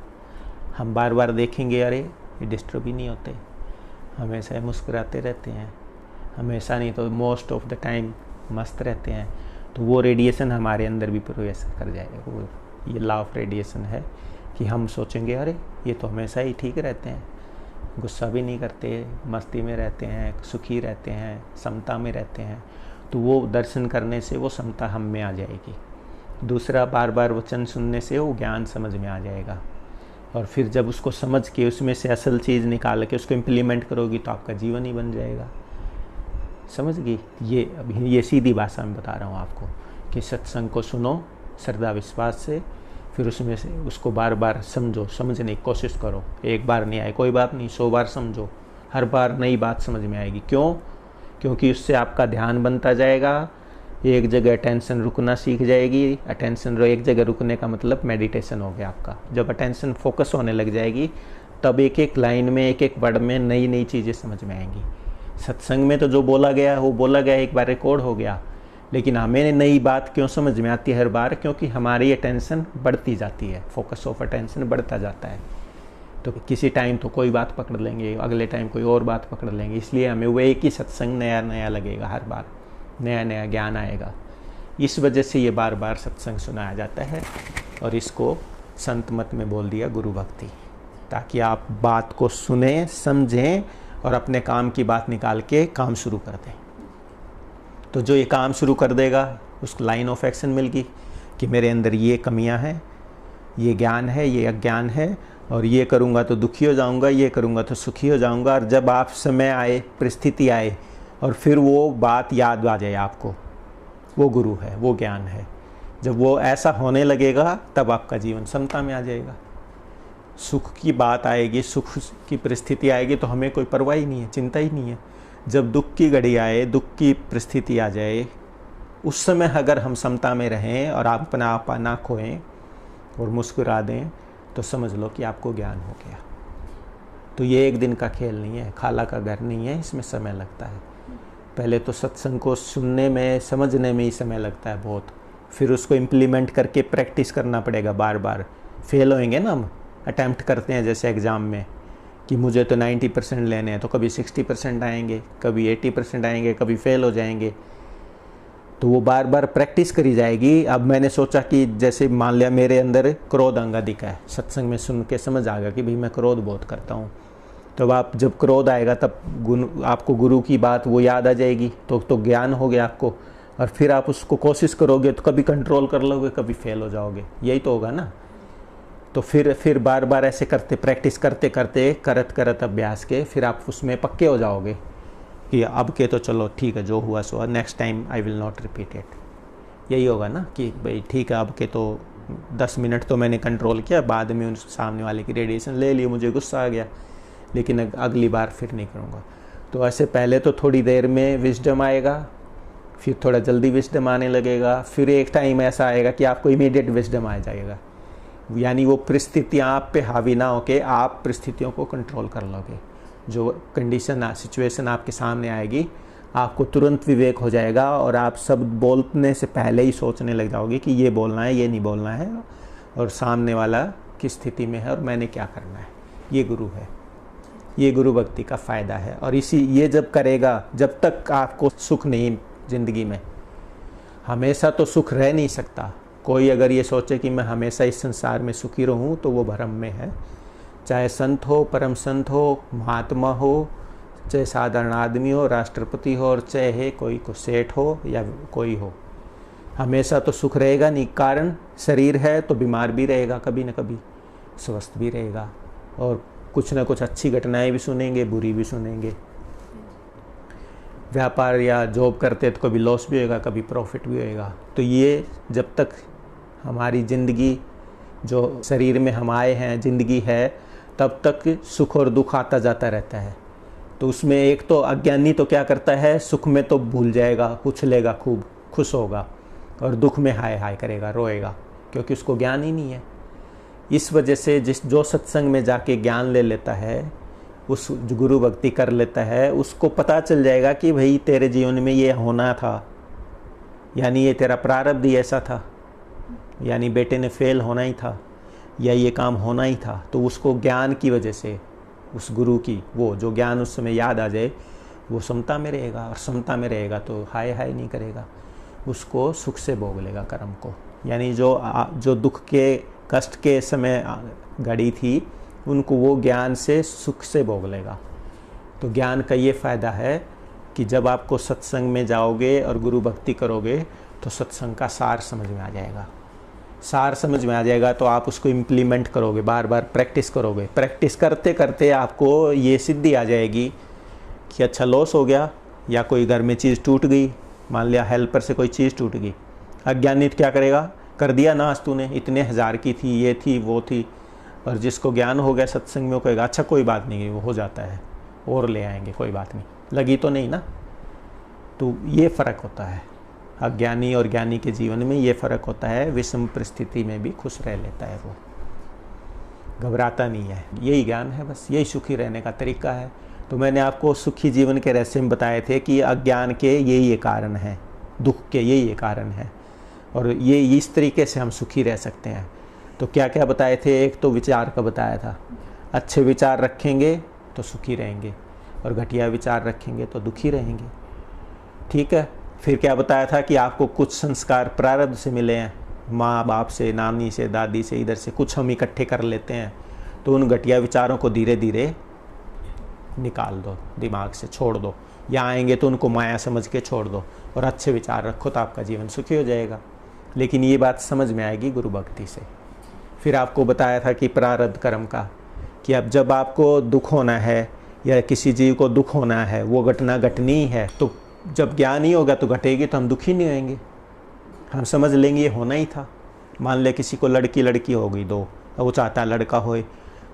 हम बार बार देखेंगे अरे ये डिस्टर्ब ही नहीं होते, हमेशा मुस्कुराते रहते हैं, हमेशा नहीं तो मोस्ट ऑफ द टाइम मस्त रहते हैं। तो वो रेडिएशन हमारे अंदर भी प्रवेश कर जाएगा। वो ये लॉ ऑफ रेडिएशन है कि हम सोचेंगे अरे ये तो हमेशा ही ठीक रहते हैं, गुस्सा भी नहीं करते, मस्ती में रहते हैं, सुखी रहते हैं, समता में रहते हैं। तो वो दर्शन करने से वो समता हम में आ जाएगी। दूसरा, बार बार वचन सुनने से वो ज्ञान समझ में आ जाएगा। और फिर जब उसको समझ के उसमें से असल चीज़ निकाल के उसको इम्प्लीमेंट करोगी तो आपका जीवन ही बन जाएगा। समझ गई? ये सीधी भाषा में बता रहा हूँ आपको कि सत्संग को सुनो श्रद्धा विश्वास से, फिर उसमें से उसको बार बार समझो, समझने की कोशिश करो। एक बार नहीं आए कोई बात नहीं, 100 बार समझो, हर बार नई बात समझ में आएगी। क्यों? क्योंकि उससे आपका ध्यान बनता जाएगा, एक जगह अटेंशन रुकना सीख जाएगी। अटेंशन एक जगह रुकने का मतलब मेडिटेशन हो गया आपका। जब अटेंशन फोकस होने लग जाएगी तब एक एक लाइन में, एक एक वर्ड में नई नई चीज़ें समझ में आएंगी। सत्संग में तो जो बोला गया वो बोला गया, एक बार रिकॉर्ड हो गया, लेकिन हमें नई बात क्यों समझ में आती है हर बार? क्योंकि हमारी अटेंशन बढ़ती जाती है, फोकस ऑफ अटेंशन बढ़ता जाता है। तो किसी टाइम तो कोई बात पकड़ लेंगे, अगले टाइम कोई और बात पकड़ लेंगे, इसलिए हमें वो एक ही सत्संग नया नया लगेगा, हर बार नया नया ज्ञान आएगा। इस वजह से ये बार बार सत्संग सुनाया जाता है और इसको संत मत में बोल दिया गुरु भक्ति, ताकि आप बात को सुने, समझें और अपने काम की बात निकाल के काम शुरू कर दें। तो जो ये काम शुरू कर देगा उसको लाइन ऑफ एक्शन मिल गई कि मेरे अंदर ये कमियां हैं, ये ज्ञान है, ये अज्ञान है, और ये करूँगा तो दुखी हो जाऊँगा, ये करूँगा तो सुखी हो जाऊँगा। और जब आप समय आए, परिस्थिति आए और फिर वो बात याद आ जाए आपको, वो गुरु है, वो ज्ञान है। जब वो ऐसा होने लगेगा तब आपका जीवन समता में आ जाएगा। सुख की बात आएगी, सुख की परिस्थिति आएगी तो हमें कोई परवाह ही नहीं है, चिंता ही नहीं है। जब दुख की घड़ी आए, दुख की परिस्थिति आ जाए, उस समय अगर हम समता में रहें और आप अपना आपा ना खोएं और मुस्कुरा दें तो समझ लो कि आपको ज्ञान हो गया। तो ये एक दिन का खेल नहीं है, खाला का घर नहीं है, इसमें समय लगता है। पहले तो सत्संग को सुनने में, समझने में ही समय लगता है बहुत, फिर उसको इम्प्लीमेंट करके प्रैक्टिस करना पड़ेगा बार बार। फेल होएंगे ना, हम अटैम्प्ट करते हैं जैसे एग्ज़ाम में कि मुझे तो 90% लेने हैं, तो कभी 60% आएंगे, कभी 80% आएंगे, कभी फेल हो जाएंगे। तो वो बार बार प्रैक्टिस करी जाएगी। अब मैंने सोचा कि जैसे मान लिया मेरे अंदर क्रोध अंग अधिक है, सत्संग में सुन के समझ आ गया कि भाई मैं क्रोध बहुत करता हूँ। तो आप जब क्रोध आएगा तब आपको गुरु की बात वो याद आ जाएगी, तो ज्ञान हो गया आपको। और फिर आप उसको कोशिश करोगे तो कभी कंट्रोल कर लोगे, कभी फेल हो जाओगे, यही तो होगा ना। तो फिर बार बार ऐसे करते, प्रैक्टिस करते करते, करत अभ्यास के फिर आप उसमें पक्के हो जाओगे कि अब के तो चलो ठीक है, जो हुआ सो, next time I will not repeat it. यही होगा ना कि भाई ठीक है, अब के तो 10 मिनट तो मैंने कंट्रोल किया, बाद में उन सामने वाले की रेडिएशन ले ली, मुझे गुस्सा आ गया, लेकिन अगली बार फिर नहीं करूँगा। तो ऐसे पहले तो थोड़ी देर में विजडम आएगा, फिर थोड़ा जल्दी विजडम आने लगेगा, फिर एक टाइम ऐसा आएगा कि आपको इमीडिएट विजडम आ जाएगा। यानी वो परिस्थितियाँ आप पे हावी ना होके आप परिस्थितियों को कंट्रोल कर लोगे। जो कंडीशन, सिचुएशन आपके सामने आएगी, आपको तुरंत विवेक हो जाएगा और आप सब बोलने से पहले ही सोचने लग जाओगे कि ये बोलना है, ये नहीं बोलना है, और सामने वाला किस स्थिति में है और मैंने क्या करना है। ये गुरु है, ये गुरु भक्ति का फ़ायदा है। और ये जब करेगा, जब तक आपको सुख नहीं, ज़िंदगी में हमेशा तो सुख रह नहीं सकता। कोई अगर ये सोचे कि मैं हमेशा इस संसार में सुखी रहूं तो वो भ्रम में है। चाहे संत हो, परम संत हो, महात्मा हो, चाहे साधारण आदमी हो, राष्ट्रपति हो, और चाहे कोई को सेठ हो या कोई हो, हमेशा तो सुख रहेगा नहीं। कारण शरीर है तो बीमार भी रहेगा, कभी न कभी स्वस्थ भी रहेगा, और कुछ न कुछ अच्छी घटनाएं भी सुनेंगे, बुरी भी सुनेंगे। व्यापार या जॉब करते तो कभी लॉस भी होएगा, कभी प्रॉफिट भी होएगा। तो ये जब तक हमारी ज़िंदगी, जो शरीर में हम आए हैं, ज़िंदगी है, तब तक सुख और दुख आता जाता रहता है। तो उसमें एक तो अज्ञानी तो क्या करता है, सुख में तो भूल जाएगा, उछलेगा, खूब खुश होगा, और दुख में हाय हाय करेगा, रोएगा, क्योंकि उसको ज्ञान ही नहीं है। इस वजह से जो सत्संग में जाके ज्ञान ले लेता है, उस गुरु भक्ति कर लेता है, उसको पता चल जाएगा कि भाई तेरे जीवन में ये होना था, यानी ये तेरा प्रारब्ध ही ऐसा था, यानी बेटे ने फेल होना ही था, या ये काम होना ही था। तो उसको ज्ञान की वजह से, उस गुरु की वो जो ज्ञान उस समय याद आ जाए, वो समता में रहेगा, और समता में रहेगा तो हाय हाय नहीं करेगा, उसको सुख से भोग लेगा कर्म को। यानी जो दुख के, कष्ट के समय घड़ी थी, उनको वो ज्ञान से, सुख से भोग लेगा। तो ज्ञान का ये फ़ायदा है कि जब आपको सत्संग में जाओगे और गुरु भक्ति करोगे तो सत्संग का सार समझ में आ जाएगा। सार समझ में आ जाएगा तो आप उसको इम्प्लीमेंट करोगे, बार बार प्रैक्टिस करोगे। प्रैक्टिस करते करते आपको ये सिद्धि आ जाएगी कि अच्छा लॉस हो गया, या कोई घर में चीज़ टूट गई, मान लिया हेल्पर से कोई चीज़ टूट गई, अज्ञानी क्या करेगा, कर दिया ना, आज तूने इतने हज़ार की थी, ये थी, वो थी। और जिसको ज्ञान हो गया सत्संग में, वो कहेगा अच्छा कोई बात नहीं, वो हो जाता है, और ले आएंगे, कोई बात नहीं, लगी तो नहीं ना। तो ये फ़र्क होता है अज्ञानी और ज्ञानी के जीवन में, ये फ़र्क होता है। विषम परिस्थिति में भी खुश रह लेता है, वो घबराता नहीं है। यही ज्ञान है, बस यही सुखी रहने का तरीका है। तो मैंने आपको सुखी जीवन के रहस्य में बताए थे कि अज्ञान के यही कारण हैं, दुख के यही कारण है, और ये इस तरीके से हम सुखी रह सकते हैं। तो क्या क्या बताए थे? एक तो विचार का बताया था, अच्छे विचार रखेंगे तो सुखी रहेंगे, और घटिया विचार रखेंगे तो दुखी रहेंगे। ठीक है। फिर क्या बताया था कि आपको कुछ संस्कार प्रारब्ध से मिले हैं, माँ बाप से, नानी से, दादी से, इधर से कुछ हम इकट्ठे कर लेते हैं। तो उन घटिया विचारों को धीरे धीरे निकाल दो, दिमाग से छोड़ दो, या आएंगे तो उनको माया समझ के छोड़ दो, और अच्छे विचार रखो तो आपका जीवन सुखी हो जाएगा। लेकिन ये बात समझ में आएगी गुरु भक्ति से। फिर आपको बताया था कि प्रारब्ध कर्म का, कि अब जब आपको दुख होना है या किसी जीव को दुख होना है, वो घटना घटनी है, तो जब ज्ञान ही होगा तो घटेगी, तो हम दुखी नहीं होंगे, हम समझ लेंगे ये होना ही था। मान ले किसी को लड़की हो गई दो, वो चाहता है लड़का होए,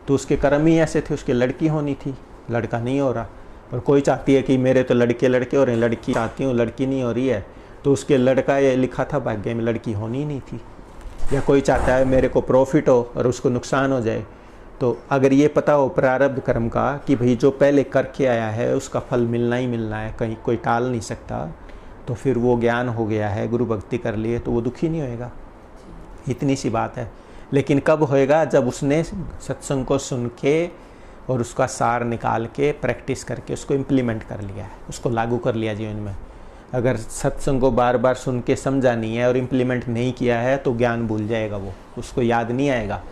तो उसके कर्म ही ऐसे थे, उसके लड़की होनी थी, लड़का नहीं हो रहा। और कोई चाहती है कि मेरे तो लड़के हो रहे हैं, लड़की चाहती हूँ, लड़की नहीं हो रही है, तो उसके लड़का ये लिखा था भाग्य में, लड़की होनी ही नहीं थी। या कोई चाहता है मेरे को प्रॉफिट हो और उसको नुकसान हो जाए, तो अगर ये पता हो प्रारब्ध कर्म का कि भाई जो पहले करके आया है उसका फल मिलना ही मिलना है, कहीं कोई टाल नहीं सकता, तो फिर वो ज्ञान हो गया है, गुरु भक्ति कर लिए, तो वो दुखी नहीं होएगा। इतनी सी बात है। लेकिन कब होएगा? जब उसने सत्संग को सुन के और उसका सार निकाल के प्रैक्टिस करके उसको इम्प्लीमेंट कर लिया है, उसको लागू कर लिया जीवन में। अगर सत्संग को बार बार सुन के समझा नहीं है और इम्प्लीमेंट नहीं किया है तो ज्ञान भूल जाएगा, वो उसको याद नहीं आएगा।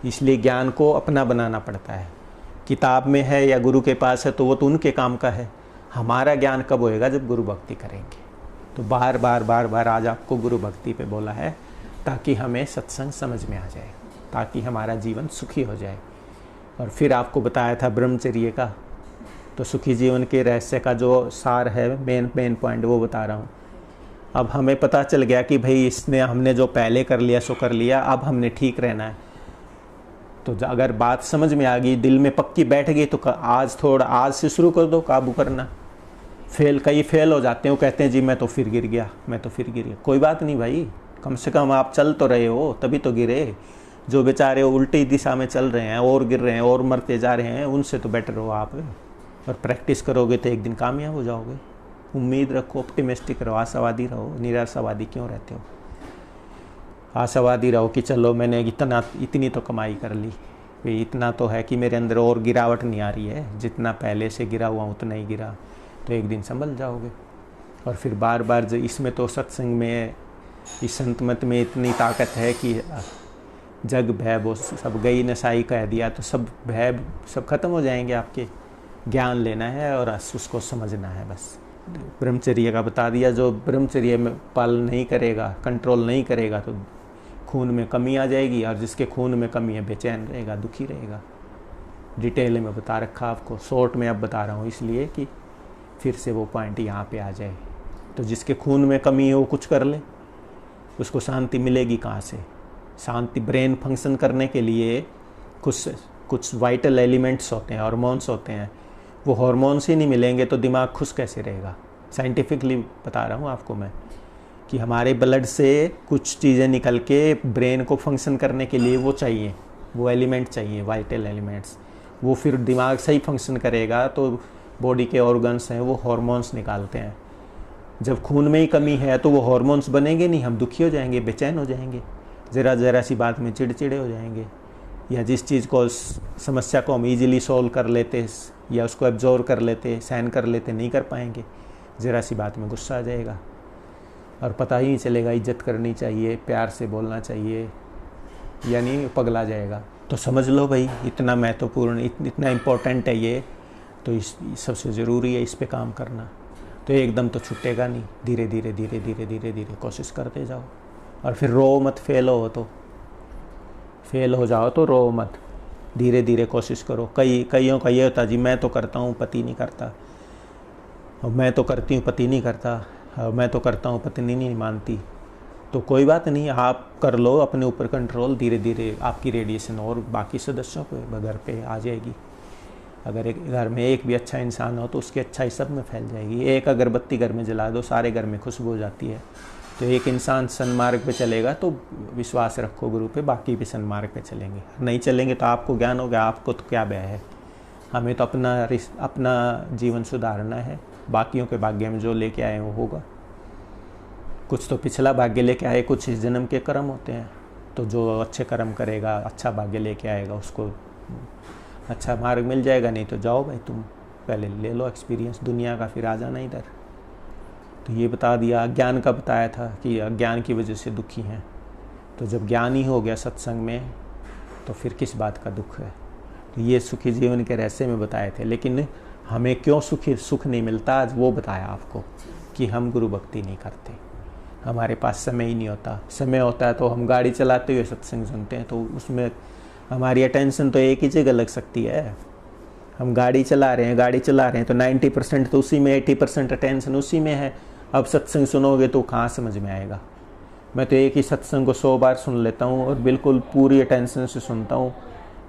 इसलिए ज्ञान को अपना बनाना पड़ता है। किताब में है या गुरु के पास है तो वो तो उनके काम का है। हमारा ज्ञान कब होएगा? जब गुरु भक्ति करेंगे। तो बार बार आज आपको गुरु भक्ति पे बोला है ताकि हमें सत्संग समझ में आ जाए, ताकि हमारा जीवन सुखी हो जाए। और फिर आपको बताया था ब्रह्मचर्य का, तो सुखी जीवन के रहस्य का जो सार है, मेन पॉइंट वो बता रहा हूँ। अब हमें पता चल गया कि भाई हमने जो पहले कर लिया सो कर लिया, अब हमने ठीक रहना है। तो अगर बात समझ में आ गई, दिल में पक्की बैठ गई, तो आज से शुरू कर दो काबू करना। कई फेल हो जाते हैं, वो कहते हैं जी मैं तो फिर गिर गया। कोई बात नहीं भाई, कम से कम आप चल तो रहे हो, तभी तो गिरे। जो बेचारे उल्टी दिशा में चल रहे हैं और गिर रहे हैं और मरते जा रहे हैं, उनसे तो बेटर हो आप। और प्रैक्टिस करोगे तो एक दिन कामयाब हो जाओगे। उम्मीद रखो, ऑप्टिमिस्टिक रहो, आशावादी रहो। निराशावादी क्यों रहते हो? आशावादी रहो कि चलो मैंने इतनी तो कमाई कर ली, इतना तो है कि मेरे अंदर और गिरावट नहीं आ रही है, जितना पहले से गिरा हुआ उतना ही गिरा, तो एक दिन संभल जाओगे। और फिर बार इसमें तो सत्संग में, इस संत मत में इतनी ताकत है कि जग भय वो सब गई नसाई कह दिया, तो सब भय सब खत्म हो जाएंगे आपके। ज्ञान लेना है और उसको समझना है बस। ब्रह्मचर्य का बता दिया, जो ब्रह्मचर्य में पालन नहीं करेगा, कंट्रोल नहीं करेगा, तो खून में कमी आ जाएगी, और जिसके खून में कमी है बेचैन रहेगा, दुखी रहेगा। डिटेल में बता रखा आपको, शॉर्ट में अब बता रहा हूँ इसलिए कि फिर से वो पॉइंट यहाँ पे आ जाए। तो जिसके खून में कमी है वो कुछ कर ले, उसको शांति मिलेगी कहाँ से? शांति, ब्रेन फंक्शन करने के लिए कुछ वाइटल एलिमेंट्स होते हैं, हार्मोन्स होते हैं। वो हार्मोन्स ही नहीं मिलेंगे तो दिमाग खुश कैसे रहेगा? साइंटिफिकली बता रहा हूँ आपको मैं कि हमारे ब्लड से कुछ चीज़ें निकल के ब्रेन को फंक्शन करने के लिए वो चाहिए, वो एलिमेंट चाहिए, वाइटल एलिमेंट्स। वो फिर दिमाग सही फंक्शन करेगा तो बॉडी के ऑर्गन्स हैं वो हार्मोन्स निकालते हैं। जब खून में ही कमी है तो वो हार्मोन्स बनेंगे नहीं, हम दुखी हो जाएंगे, बेचैन हो जाएंगे, ज़रा सी बात में चिड़चिड़े हो जाएंगे। या जिस चीज़ को, समस्या को हम इजीली सॉल्व कर लेते या उसको एब्जॉर्व कर लेते, सहन कर लेते, नहीं कर पाएंगे। ज़रा सी बात में गुस्सा आ जाएगा और पता ही नहीं चलेगा। इज्जत करनी चाहिए, प्यार से बोलना चाहिए, यानी पगला जाएगा। तो समझ लो भाई, इतना महत्वपूर्ण, इतना इम्पोर्टेंट है ये, तो इस सबसे ज़रूरी है इस पे काम करना। तो एकदम तो छूटेगा नहीं, धीरे धीरे कोशिश करते जाओ। और फिर रो मत, फेल हो जाओ तो रो मत, धीरे धीरे कोशिश करो। कईयों का ये होता जी मैं तो करता हूँ पति नहीं करता, और मैं तो करती हूँ पति नहीं करता, और मैं तो करता हूँ पत्नी नहीं मानती। तो कोई बात नहीं, आप कर लो अपने ऊपर कंट्रोल, धीरे धीरे आपकी रेडिएशन और बाकी सदस्यों पे घर पे आ जाएगी। अगर एक घर में एक भी अच्छा इंसान हो तो उसकी अच्छाई सब में फैल जाएगी। एक अगरबत्ती घर में जला दो, सारे घर में खुशबू हो जाती है। तो एक इंसान सन्मार्ग पे चलेगा तो विश्वास रखो गुरु पे, बाकी भी सन्मार्ग पे चलेंगे। नहीं चलेंगे तो आपको ज्ञान हो गया, आपको तो क्या भय है। हमें तो अपना जीवन सुधारना है, बाकियों के भाग्य में जो लेके आए वो होगा। कुछ तो पिछला भाग्य लेके आए, कुछ इस जन्म के कर्म होते हैं। तो जो अच्छे कर्म करेगा, अच्छा भाग्य लेके आएगा, उसको अच्छा मार्ग मिल जाएगा। नहीं तो जाओ भाई, तुम पहले ले लो एक्सपीरियंस दुनिया का, फिर आ जाना इधर। तो ये बता दिया। अज्ञान का बताया था कि अज्ञान की वजह से दुखी हैं। तो जब ज्ञान ही हो गया सत्संग में तो फिर किस बात का दुख है। तो ये सुखी जीवन के रहस्य में बताए थे। लेकिन हमें क्यों सुख नहीं मिलता, आज वो बताया आपको कि हम गुरु भक्ति नहीं करते, हमारे पास समय ही नहीं होता। समय होता है तो हम गाड़ी चलाते हुए सत्संग सुनते हैं, तो उसमें हमारी अटेंशन तो एक ही जगह लग सकती है। हम गाड़ी चला रहे हैं तो 90% तो उसी में, 80% अटेंशन उसी में है। अब सत्संग सुनोगे तो कहाँ समझ में आएगा। मैं तो एक ही सत्संग को 100 बार सुन लेता हूँ और बिल्कुल पूरी अटेंशन से सुनता हूँ,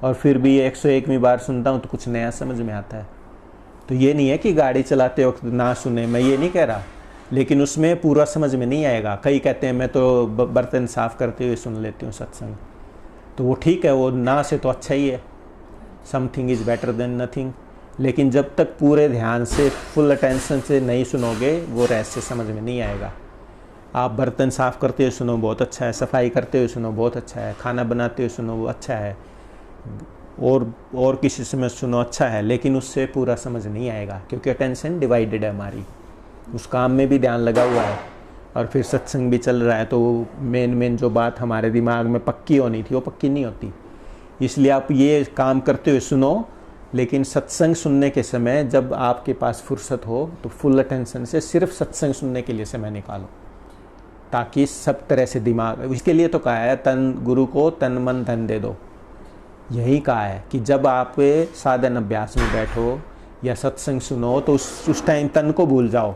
और फिर भी 101वीं बार सुनता हूँ तो कुछ नया समझ में आता है। तो ये नहीं है कि गाड़ी चलाते वक्त ना सुने, मैं ये नहीं कह रहा, लेकिन उसमें पूरा समझ में नहीं आएगा। कई कहते हैं मैं तो बर्तन साफ करते हुए सुन लेती हूँ सत्संग, तो वो ठीक है, वो ना से तो अच्छा ही है। Something is better than nothing. लेकिन जब तक पूरे ध्यान से, फुल अटेंशन से नहीं सुनोगे, वो रहस्य समझ में नहीं आएगा। आप बर्तन साफ करते हुए सुनो, बहुत अच्छा है। सफाई करते हुए सुनो, बहुत अच्छा है। खाना बनाते हुए सुनो, वो अच्छा है। और किसी समय सुनो, अच्छा है। लेकिन उससे पूरा समझ नहीं आएगा, क्योंकि अटेंशन डिवाइडेड है हमारी। उस काम में भी ध्यान लगा हुआ है और फिर सत्संग भी चल रहा है। तो मेन जो बात हमारे दिमाग में पक्की होनी थी, वो पक्की नहीं होती। इसलिए आप ये काम करते हुए सुनो, लेकिन सत्संग सुनने के समय जब आपके पास फुर्सत हो तो फुल अटेंशन से सिर्फ सत्संग सुनने के लिए समय निकालो, ताकि सब तरह से दिमाग, इसके लिए तो कहा है तन गुरु को तन मन धन दे दो। यही कहा है कि जब आप साधन अभ्यास में बैठो या सत्संग सुनो तो उस टाइम तन को भूल जाओ,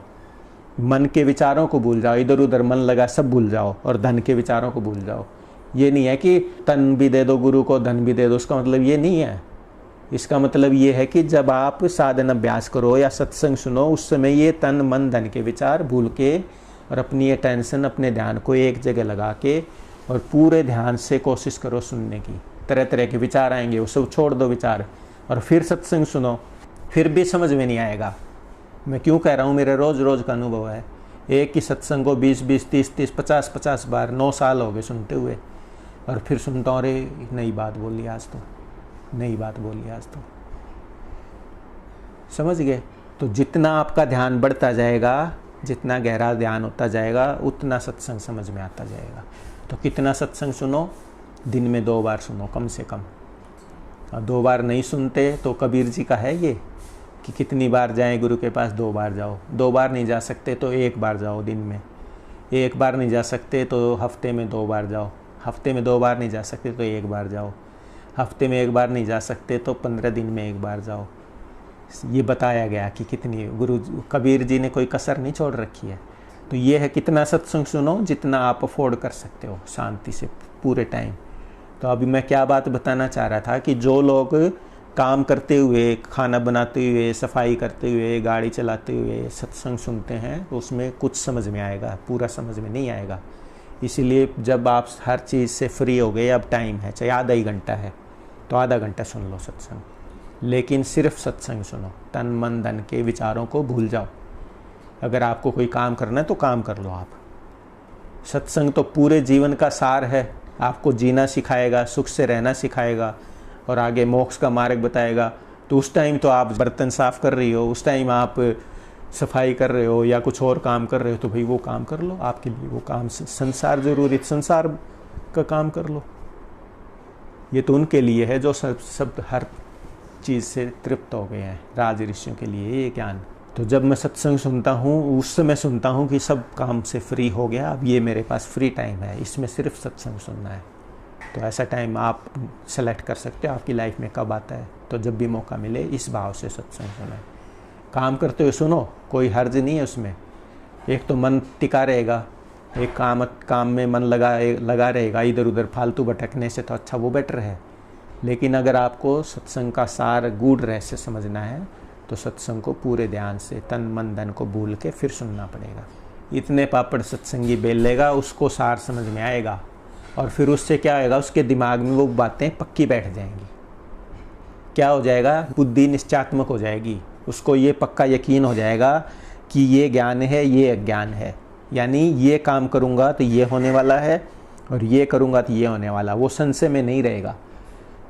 मन के विचारों को भूल जाओ, इधर उधर मन लगा सब भूल जाओ, और धन के विचारों को भूल जाओ। ये नहीं है कि तन भी दे दो गुरु को, धन भी दे दो, उसका मतलब ये नहीं है। इसका मतलब ये है कि जब आप साधन अभ्यास करो या सत्संग सुनो, उस समय ये तन मन धन के विचार भूल के और अपनी अटेंशन, अपने ध्यान को एक जगह लगा के और पूरे ध्यान से कोशिश करो सुनने की। तरह तरह के विचार आएंगे, वो सब छोड़ दो विचार, और फिर सत्संग सुनो। फिर भी समझ में नहीं आएगा। मैं क्यों कह रहा हूँ, मेरे रोज़ का अनुभव है। एक ही सत्संग को 20-20, 30-30, 50-50 बार 9 साल हो गए सुनते हुए, और फिर सुनता हूँ, अरे नई बात बोली आज तो, नई बात बोली आज तो। समझ गए? तो जितना आपका ध्यान बढ़ता जाएगा, जितना गहरा ध्यान होता जाएगा, उतना सत्संग समझ में आता जाएगा। तो कितना सत्संग सुनो, दिन में 2 बार सुनो कम से कम। और 2 बार नहीं सुनते तो कबीर जी का है ये कि कितनी बार जाएं गुरु के पास, 2 बार जाओ। 2 बार नहीं जा सकते तो 1 बार जाओ दिन में। 1 बार नहीं जा सकते तो हफ्ते में 2 बार जाओ। हफ्ते में 2 बार नहीं जा सकते तो 1 बार जाओ। हफ्ते में 1 बार नहीं जा सकते तो 15 दिन में 1 बार जाओ। ये बताया गया कि कितनी, गुरु कबीर जी ने कोई कसर नहीं छोड़ रखी है। तो ये है कितना सत्संग सुनो, जितना आप अफोर्ड कर सकते हो शांति से पूरे टाइम। तो अभी मैं क्या बात बताना चाह रहा था कि जो लोग काम करते हुए, खाना बनाते हुए, सफाई करते हुए, गाड़ी चलाते हुए सत्संग सुनते हैं, तो उसमें कुछ समझ में आएगा, पूरा समझ में नहीं आएगा। इसीलिए जब आप हर चीज़ से फ्री हो गए, अब टाइम है, चाहे आधा ही घंटा है तो आधा घंटा सुन लो सत्संग, लेकिन सिर्फ सत्संग सुनो। तन मन धन के विचारों को भूल जाओ। अगर आपको कोई काम करना है तो काम कर लो आप। सत्संग तो पूरे जीवन का सार है। आपको जीना सिखाएगा, सुख से रहना सिखाएगा और आगे मोक्ष का मार्ग बताएगा। तो उस टाइम तो आप बर्तन साफ कर रही हो, उस टाइम आप सफाई कर रहे हो या कुछ और काम कर रहे हो, तो भाई वो काम कर लो। आपके लिए वो काम, संसार जरूरी, संसार का काम कर लो। ये तो उनके लिए है जो सब हर चीज़ से तृप्त हो गए हैं। राज ऋषियों के लिए ये ज्ञान। तो जब मैं सत्संग सुनता हूँ, उस समय सुनता हूँ कि सब काम से फ्री हो गया, अब ये मेरे पास फ्री टाइम है, इसमें सिर्फ सत्संग सुनना है। तो ऐसा टाइम आप सेलेक्ट कर सकते हो आपकी लाइफ में कब आता है। तो जब भी मौका मिले इस भाव से सत्संग सुना। काम करते हुए सुनो, कोई हर्ज नहीं है उसमें। एक तो मन टिका रहेगा, एक काम में मन लगा रहेगा। इधर उधर फालतू भटकने से तो अच्छा वो बेटर है। लेकिन अगर आपको सत्संग का सार गूढ़ रहस्य समझना है तो सत्संग को पूरे ध्यान से तन मन धन को भूल के फिर सुनना पड़ेगा। इतने पापड़ सत्संगी बेल लेगा, उसको सार समझ में आएगा और फिर उससे क्या होगा, उसके दिमाग में वो बातें पक्की बैठ जाएंगी। क्या हो जाएगा, बुद्धि निश्चयात्मक हो जाएगी। उसको ये पक्का यकीन हो जाएगा कि ये ज्ञान है, ये अज्ञान है, यानी ये काम करूँगा तो ये होने वाला है और ये करूँगा तो ये होने वाला। वो संशय में नहीं रहेगा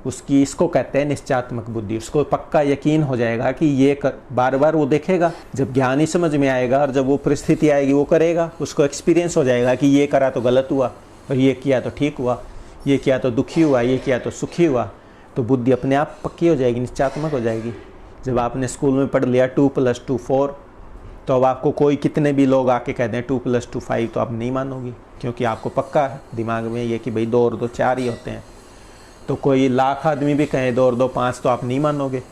उसकी, इसको कहते हैं निश्चयात्मक बुद्धि। उसको पक्का यकीन हो जाएगा कि ये बार बार वो देखेगा, जब ज्ञान ही समझ में आएगा और जब वो परिस्थिति आएगी वो करेगा। उसको एक्सपीरियंस हो जाएगा कि ये करा तो गलत हुआ और ये किया तो ठीक हुआ, ये किया तो दुखी हुआ, ये किया तो सुखी हुआ। तो बुद्धि अपने आप पक्की हो जाएगी, निश्चयात्मक हो जाएगी। जब आपने स्कूल में पढ़ लिया 2 + 2 4, तो अब आपको कोई कितने भी लोग आके कह दें 2 + 2 5 तो आप नहीं मानोगी, क्योंकि आपको पक्का है दिमाग में ये कि भाई 2 और 2 4 ही होते हैं। तो कोई लाख आदमी भी कहें 2 और 2 5 तो आप नहीं मानोगे।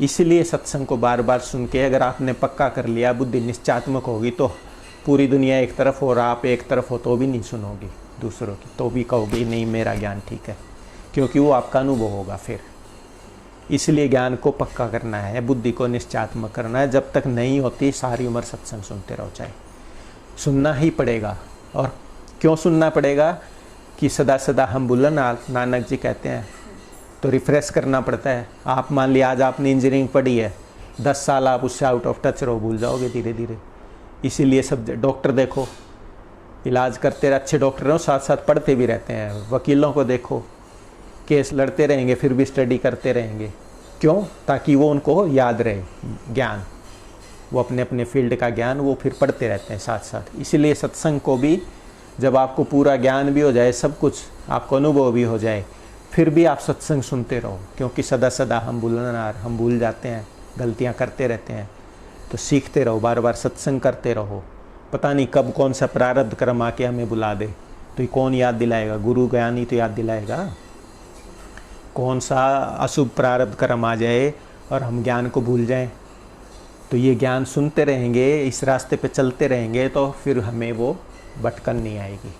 इसलिए सत्संग को बार बार सुन के अगर आपने पक्का कर लिया, बुद्धि निश्चयात्मक होगी, तो पूरी दुनिया एक तरफ और आप एक तरफ हो तो भी नहीं सुनोगी दूसरों की, तो भी कहोगे नहीं मेरा ज्ञान ठीक है, क्योंकि वो आपका अनुभव होगा फिर। इसलिए ज्ञान को पक्का करना है, बुद्धि को निश्चयात्मक करना है। जब तक नहीं होती सारी उम्र सत्संग सुनते रहो, चाहे सुनना ही पड़ेगा। और क्यों सुनना पड़ेगा कि सदा सदा हम भूलन, नानक जी कहते हैं, तो रिफ्रेश करना पड़ता है। आप मान लिया आज आपने इंजीनियरिंग पढ़ी है, 10 साल आप उससे आउट ऑफ टच रहो, भूल जाओगे धीरे धीरे। इसीलिए सब डॉक्टर देखो, इलाज करते रहे, अच्छे डॉक्टर हो साथ साथ पढ़ते भी रहते हैं। वकीलों को देखो, केस लड़ते रहेंगे फिर भी स्टडी करते रहेंगे। क्यों? ताकि वो उनको याद रहे ज्ञान, वो अपने अपने फील्ड का ज्ञान वो फिर पढ़ते रहते हैं साथ साथ। इसीलिए सत्संग को भी जब आपको पूरा ज्ञान भी हो जाए, सब कुछ आपको अनुभव भी हो जाए, फिर भी आप सत्संग सुनते रहो, क्योंकि सदा सदा हम भूलनहार, हम भूल जाते हैं, गलतियां करते रहते हैं। तो सीखते रहो, बार बार सत्संग करते रहो। पता नहीं कब कौन सा प्रारब्ध कर्म आके हमें बुला दे, तो ये कौन याद दिलाएगा? गुरु ज्ञान ही तो याद दिलाएगा। कौन सा अशुभ प्रारब्ध कर्म आ जाए और हम ज्ञान को भूल जाएं, तो ये ज्ञान सुनते रहेंगे, इस रास्ते पे चलते रहेंगे, तो फिर हमें वो भटकन नहीं आएगी,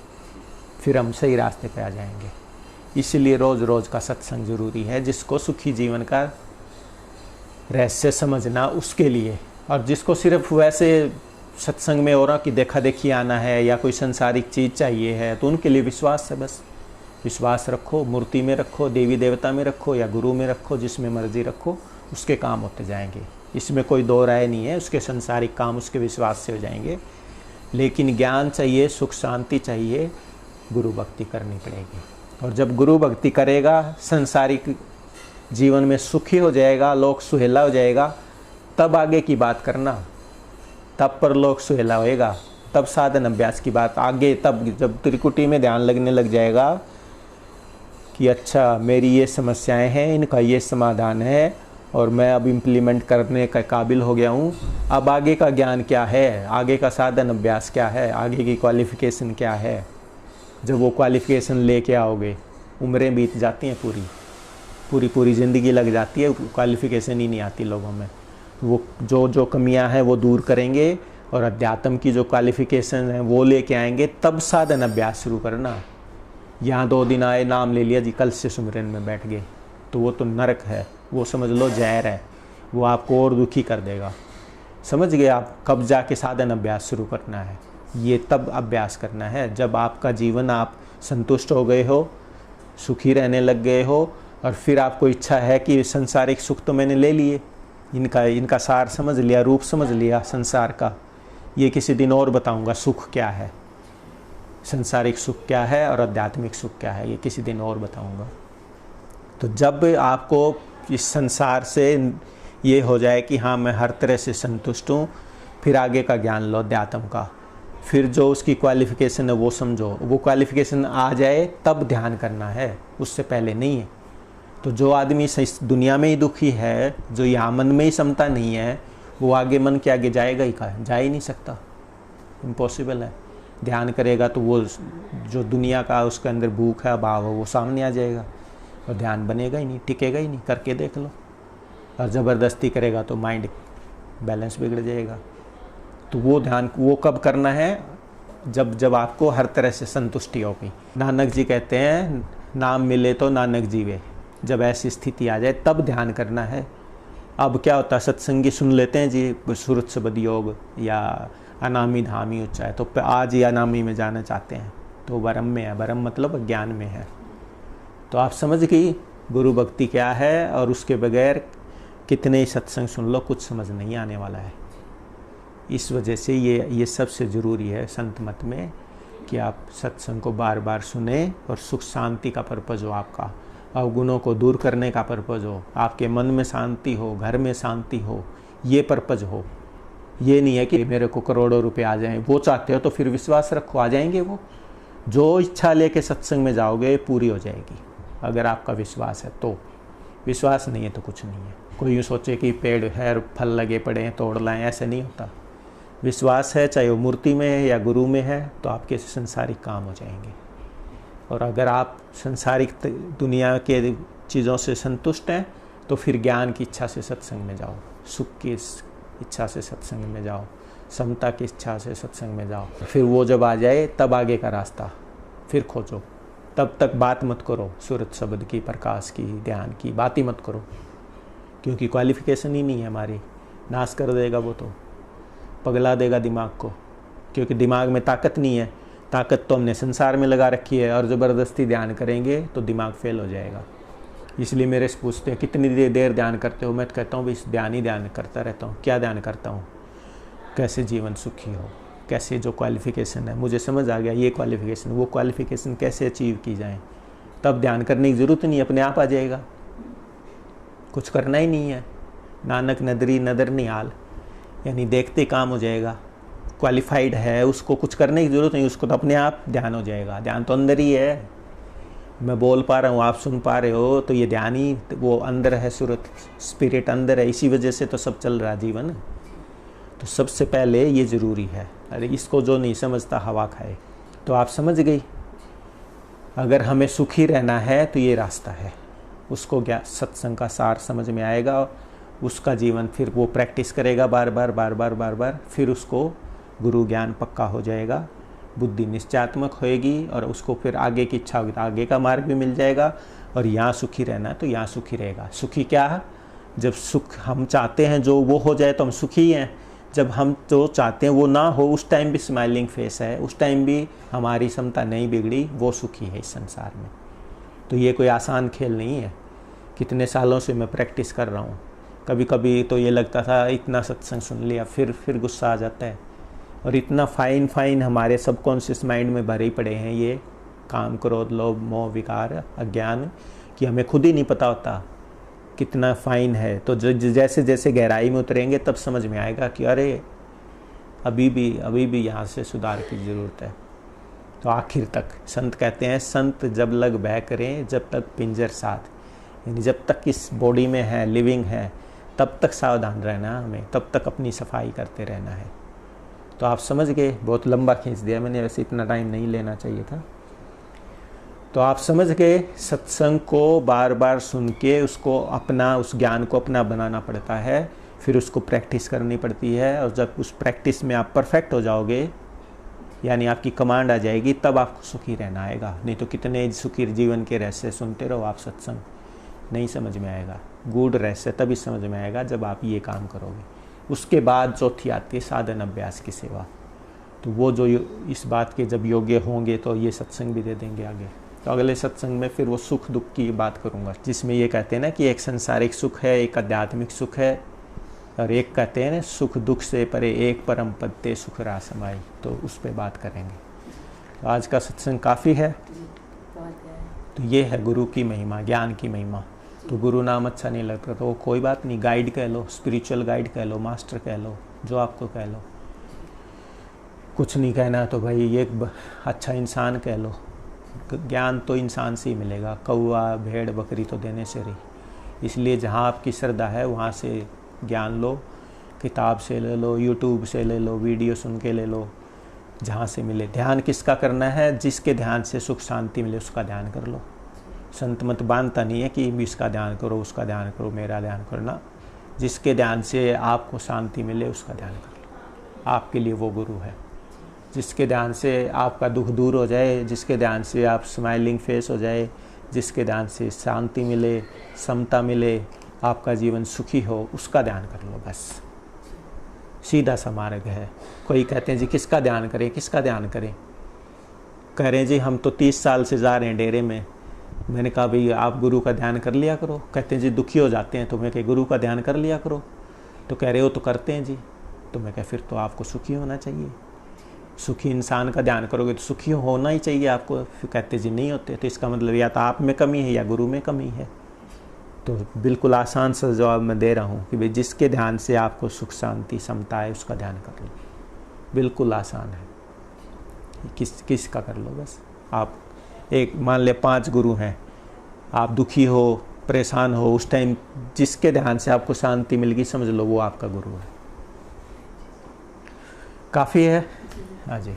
फिर हम सही रास्ते पे आ जाएंगे। इसलिए रोज़ रोज़ का सत्संग जरूरी है। जिसको सुखी जीवन का रहस्य समझना उसके लिए, और जिसको सिर्फ वैसे सत्संग में हो रहा कि देखा देखी आना है या कोई संसारिक चीज़ चाहिए है, तो उनके लिए विश्वास है। बस विश्वास रखो, मूर्ति में रखो, देवी देवता में रखो या गुरु में रखो, जिसमें मर्जी रखो, उसके काम होते जाएंगे। इसमें कोई दो राय नहीं है, उसके संसारिक काम उसके विश्वास से हो जाएंगे। लेकिन ज्ञान चाहिए, सुख शांति चाहिए, गुरु भक्ति करनी पड़ेगी। और जब गुरु भक्ति करेगा, संसारिक जीवन में सुखी हो जाएगा, लोक सुहेला हो जाएगा, तब आगे की बात करना, तब परलोक सुहेला होएगा, तब साधन अभ्यास की बात आगे। तब जब त्रिकुटी में ध्यान लगने लग जाएगा कि अच्छा मेरी ये समस्याएं हैं, इनका ये समाधान है और मैं अब इम्प्लीमेंट करने का काबिल हो गया हूँ, अब आगे का ज्ञान क्या है, आगे का साधन अभ्यास क्या है, आगे की क्वालिफ़िकेशन क्या है। जब वो क्वालिफ़िकेशन लेके आओगे, उम्रें बीत जाती हैं, पूरी ज़िंदगी लग जाती है, क्वालिफ़िकेशन ही नहीं आती लोगों में। वो जो कमियां हैं वो दूर करेंगे और अध्यात्म की जो क्वालिफ़िकेशन है वो लेके आएंगे, तब साधन अभ्यास शुरू करना। यहाँ 2 दिन आए, नाम ले लिया जी, कल से सुमिरन में बैठ गए, तो वो तो नरक है, वो समझ लो जहर है, वो आपको और दुखी कर देगा। समझ गए आप? कब जाके साधन अभ्यास शुरू करना है, ये तब अभ्यास करना है जब आपका जीवन आप संतुष्ट हो गए हो, सुखी रहने लग गए हो, और फिर आपको इच्छा है कि संसारिक सुख तो मैंने ले लिए, इनका सार समझ लिया, रूप समझ लिया संसार का, ये किसी दिन और बताऊंगा सुख क्या है, संसारिक सुख क्या है और आध्यात्मिक सुख क्या है, ये किसी दिन और बताऊंगा। तो जब आपको इस संसार से ये हो जाए कि हाँ मैं हर तरह से संतुष्ट हूँ, फिर आगे का ज्ञान लो अध्यात्म का, फिर जो उसकी क्वालिफ़िकेशन है वो समझो, वो क्वालिफ़िकेशन आ जाए तब ध्यान करना है, उससे पहले नहीं है। तो जो आदमी इस दुनिया में ही दुखी है, जो यहाँ मन में ही समता नहीं है, वो आगे मन के आगे जाएगा ही कहाँ? जा ही नहीं सकता, इम्पॉसिबल है। ध्यान करेगा तो वो जो दुनिया का उसके अंदर भूख है, अभाव है, वो सामने आ जाएगा और ध्यान बनेगा ही नहीं, टिकेगा ही नहीं। करके देख लो। और ज़बरदस्ती करेगा तो माइंड बैलेंस बिगड़ जाएगा। तो वो ध्यान वो कब करना है? जब आपको हर तरह से संतुष्टि होगी। नानक जी कहते हैं नाम मिले तो नानक जीवे, जब ऐसी स्थिति आ जाए तब ध्यान करना है। अब क्या होता है, सत्संगी सुन लेते हैं जी सुरत शब्द योग या अनामी धामी उच्चाय, तो आज ही अनामी में जाना चाहते हैं, तो भरम में है। भरम मतलब ज्ञान में है। तो आप समझ गई गुरु भक्ति क्या है, और उसके बगैर कितने ही सत्संग सुन लो कुछ समझ नहीं आने वाला है। इस वजह से ये सबसे ज़रूरी है संत मत में कि आप सत्संग को बार बार सुने, और सुख शांति का पर्पज़ हो आपका, अवगुणों को दूर करने का पर्पज़ हो, आपके मन में शांति हो, घर में शांति हो, ये पर्पज़ हो। ये नहीं है कि मेरे को करोड़ों रुपए आ जाएं। वो चाहते हो तो फिर विश्वास रखो, आ जाएंगे वो। जो इच्छा लेके सत्संग में जाओगे पूरी हो जाएगी, अगर आपका विश्वास है तो। विश्वास नहीं है तो कुछ नहीं है। कोई यूँ सोचे कि पेड़ है फल लगे पड़े हैं तोड़ लाएं, ऐसे नहीं होता। विश्वास है, चाहे वो मूर्ति में है या गुरु में है, तो आपके संसारिक काम हो जाएंगे। और अगर आप संसारिक दुनिया के चीज़ों से संतुष्ट हैं तो फिर ज्ञान की इच्छा से सत्संग में जाओ, सुख की इच्छा से सत्संग में जाओ, समता की इच्छा से सत्संग में जाओ। फिर वो जब आ जाए तब आगे का रास्ता फिर खोजो। तब तक बात मत करो सूरत शब्द की, प्रकाश की, ध्यान की बात ही मत करो, क्योंकि क्वालिफिकेशन ही नहीं है हमारी। नाश कर देगा वो, तो पगला देगा दिमाग को, क्योंकि दिमाग में ताकत नहीं है। ताकत तो हमने संसार में लगा रखी है, और ज़बरदस्ती ध्यान करेंगे तो दिमाग फेल हो जाएगा। इसलिए मेरे से पूछते हैं कितनी देर ध्यान करते हो, मैं तो कहता हूँ बस ध्यान करता रहता हूँ। क्या ध्यान करता हूँ? कैसे जीवन सुखी हो, कैसे जो क्वालिफिकेशन है मुझे समझ आ गया, ये क्वालिफिकेशन, वो क्वालिफिकेशन कैसे अचीव की जाए। तब ध्यान करने की ज़रूरत नहीं, अपने आप आ जाएगा। कुछ करना ही नहीं है। नानक नदरी नदर निहाल, यानी देखते काम हो जाएगा। क्वालिफाइड है, उसको कुछ करने की ज़रूरत नहीं, उसको तो अपने आप ध्यान हो जाएगा। ध्यान तो अंदर ही है। मैं बोल पा रहा हूँ, आप सुन पा रहे हो, तो ये ध्यान ही वो अंदर है, सूरत स्पिरिट अंदर है। इसी वजह से तो सब चल रहा जीवन। तो सबसे पहले ये ज़रूरी है। अरे इसको जो नहीं समझता हवा खाए। तो आप समझ गई, अगर हमें सुखी रहना है तो ये रास्ता है। उसको क्या सत्संग का सार समझ में आएगा, उसका जीवन फिर वो प्रैक्टिस करेगा बार बार, फिर उसको गुरु ज्ञान पक्का हो जाएगा, बुद्धि निश्चयात्मक होएगी, और उसको फिर आगे की इच्छा होगी तो आगे का मार्ग भी मिल जाएगा। और यहाँ सुखी रहना है तो यहाँ सुखी रहेगा। सुखी क्या है? जब सुख हम चाहते हैं जो वो हो जाए तो हम सुखी हैं। जब हम जो चाहते हैं वो ना हो, उस टाइम भी स्माइलिंग फेस है, उस टाइम भी हमारी क्षमता नहीं बिगड़ी, वो सुखी है इस संसार में। तो ये कोई आसान खेल नहीं है। कितने सालों से मैं प्रैक्टिस कर रहा हूँ। कभी कभी तो ये लगता था इतना सत्संग सुन लिया, फिर गुस्सा आ जाता है। और इतना फाइन हमारे सबकॉन्शियस माइंड में भरे ही पड़े हैं ये काम, क्रोध, लोभ, मोह, विकार, अज्ञान, कि हमें खुद ही नहीं पता होता कितना फाइन है। तो जैसे जैसे गहराई में उतरेंगे तब समझ में आएगा कि अरे अभी भी यहाँ से सुधार की ज़रूरत है। तो आखिर तक संत कहते हैं, संत जब लग बह करें जब तक पिंजर साथ, यानी जब तक इस बॉडी में है, लिविंग है, तब तक सावधान रहना हमें, तब तक अपनी सफाई करते रहना है। तो आप समझ गए, बहुत लंबा खींच दिया मैंने, वैसे इतना टाइम नहीं लेना चाहिए था। तो आप समझ गए, सत्संग को बार बार सुन के उसको अपना, उस ज्ञान को अपना बनाना पड़ता है, फिर उसको प्रैक्टिस करनी पड़ती है। और जब उस प्रैक्टिस में आप परफेक्ट हो जाओगे, यानी आपकी कमांड आ जाएगी, तब आपको सुखी रहना आएगा। नहीं तो कितने सुखी जीवन के रहस्य सुनते रहो आप, सत्संग नहीं समझ में आएगा। गूढ़ रहस्य तभी समझ में आएगा जब आप ये काम करोगे। उसके बाद चौथी आती है साधन अभ्यास की सेवा। तो वो जो इस बात के जब योग्य होंगे तो ये सत्संग भी दे देंगे आगे। तो अगले सत्संग में फिर वो सुख दुख की बात करूँगा, जिसमें ये कहते हैं ना कि एक संसारिक सुख है, एक आध्यात्मिक सुख है, और एक कहते हैं ना सुख दुख से परे एक परम पद ते सुख रासमाई। तो उस पर बात करेंगे। तो आज का सत्संग काफ़ी है। तो ये है गुरु की महिमा, ज्ञान की महिमा। तो गुरु नाम अच्छा नहीं लगता तो कोई बात नहीं, गाइड कह लो, स्पिरिचुअल गाइड कह लो, मास्टर कह लो, जो आपको कह लो। कुछ नहीं कहना तो भाई ये अच्छा इंसान कह लो। ज्ञान तो इंसान से ही मिलेगा, कौवा भेड़ बकरी तो देने से रही। इसलिए जहाँ आपकी श्रद्धा है वहाँ से ज्ञान लो, किताब से ले लो, यूट्यूब से ले लो, वीडियो सुन के ले लो, जहाँ से मिले। ध्यान किसका करना है? जिसके ध्यान से सुख शांति मिले उसका ध्यान कर लो। संत मत बांधता नहीं है कि इसका ध्यान करो, उसका ध्यान करो, मेरा ध्यान करना। जिसके ध्यान से आपको शांति मिले उसका ध्यान कर लो, आपके लिए वो गुरु है। जिसके ध्यान से आपका दुख दूर हो जाए, जिसके ध्यान से आप स्माइलिंग फेस हो जाए, जिसके ध्यान से शांति मिले, समता मिले, आपका जीवन सुखी हो, उसका ध्यान कर लो बस। सीधा सा मार्ग है। कोई कहते हैं जी किसका ध्यान करें, किसका ध्यान करें। कह रहे हैं जी हम तो 30 साल से जा रहे हैं डेरे में। मैंने कहा भाई आप गुरु का ध्यान कर लिया करो। कहते हैं जी दुखी हो जाते हैं, तो मैं कह गुरु का ध्यान कर लिया करो। तो कह रहे हो तो करते हैं जी। तो मैं कह फिर तो आपको सुखी होना चाहिए। सुखी इंसान का ध्यान करोगे तो सुखी होना ही चाहिए आपको। फिर कहते जी नहीं होते, तो इसका मतलब या तो आप में कमी है या गुरु में कमी है। तो बिल्कुल आसान सा जवाब मैं दे रहा हूँ कि भाई जिसके ध्यान से आपको सुख शांति समता है उसका ध्यान कर लो। बिल्कुल आसान है। किस का कर लो बस। आप एक मान ले 5 गुरु हैं, आप दुखी हो, परेशान हो, उस टाइम जिसके ध्यान से आपको शांति मिल गई समझ लो वो आपका गुरु है। काफ़ी है। हाँ जी।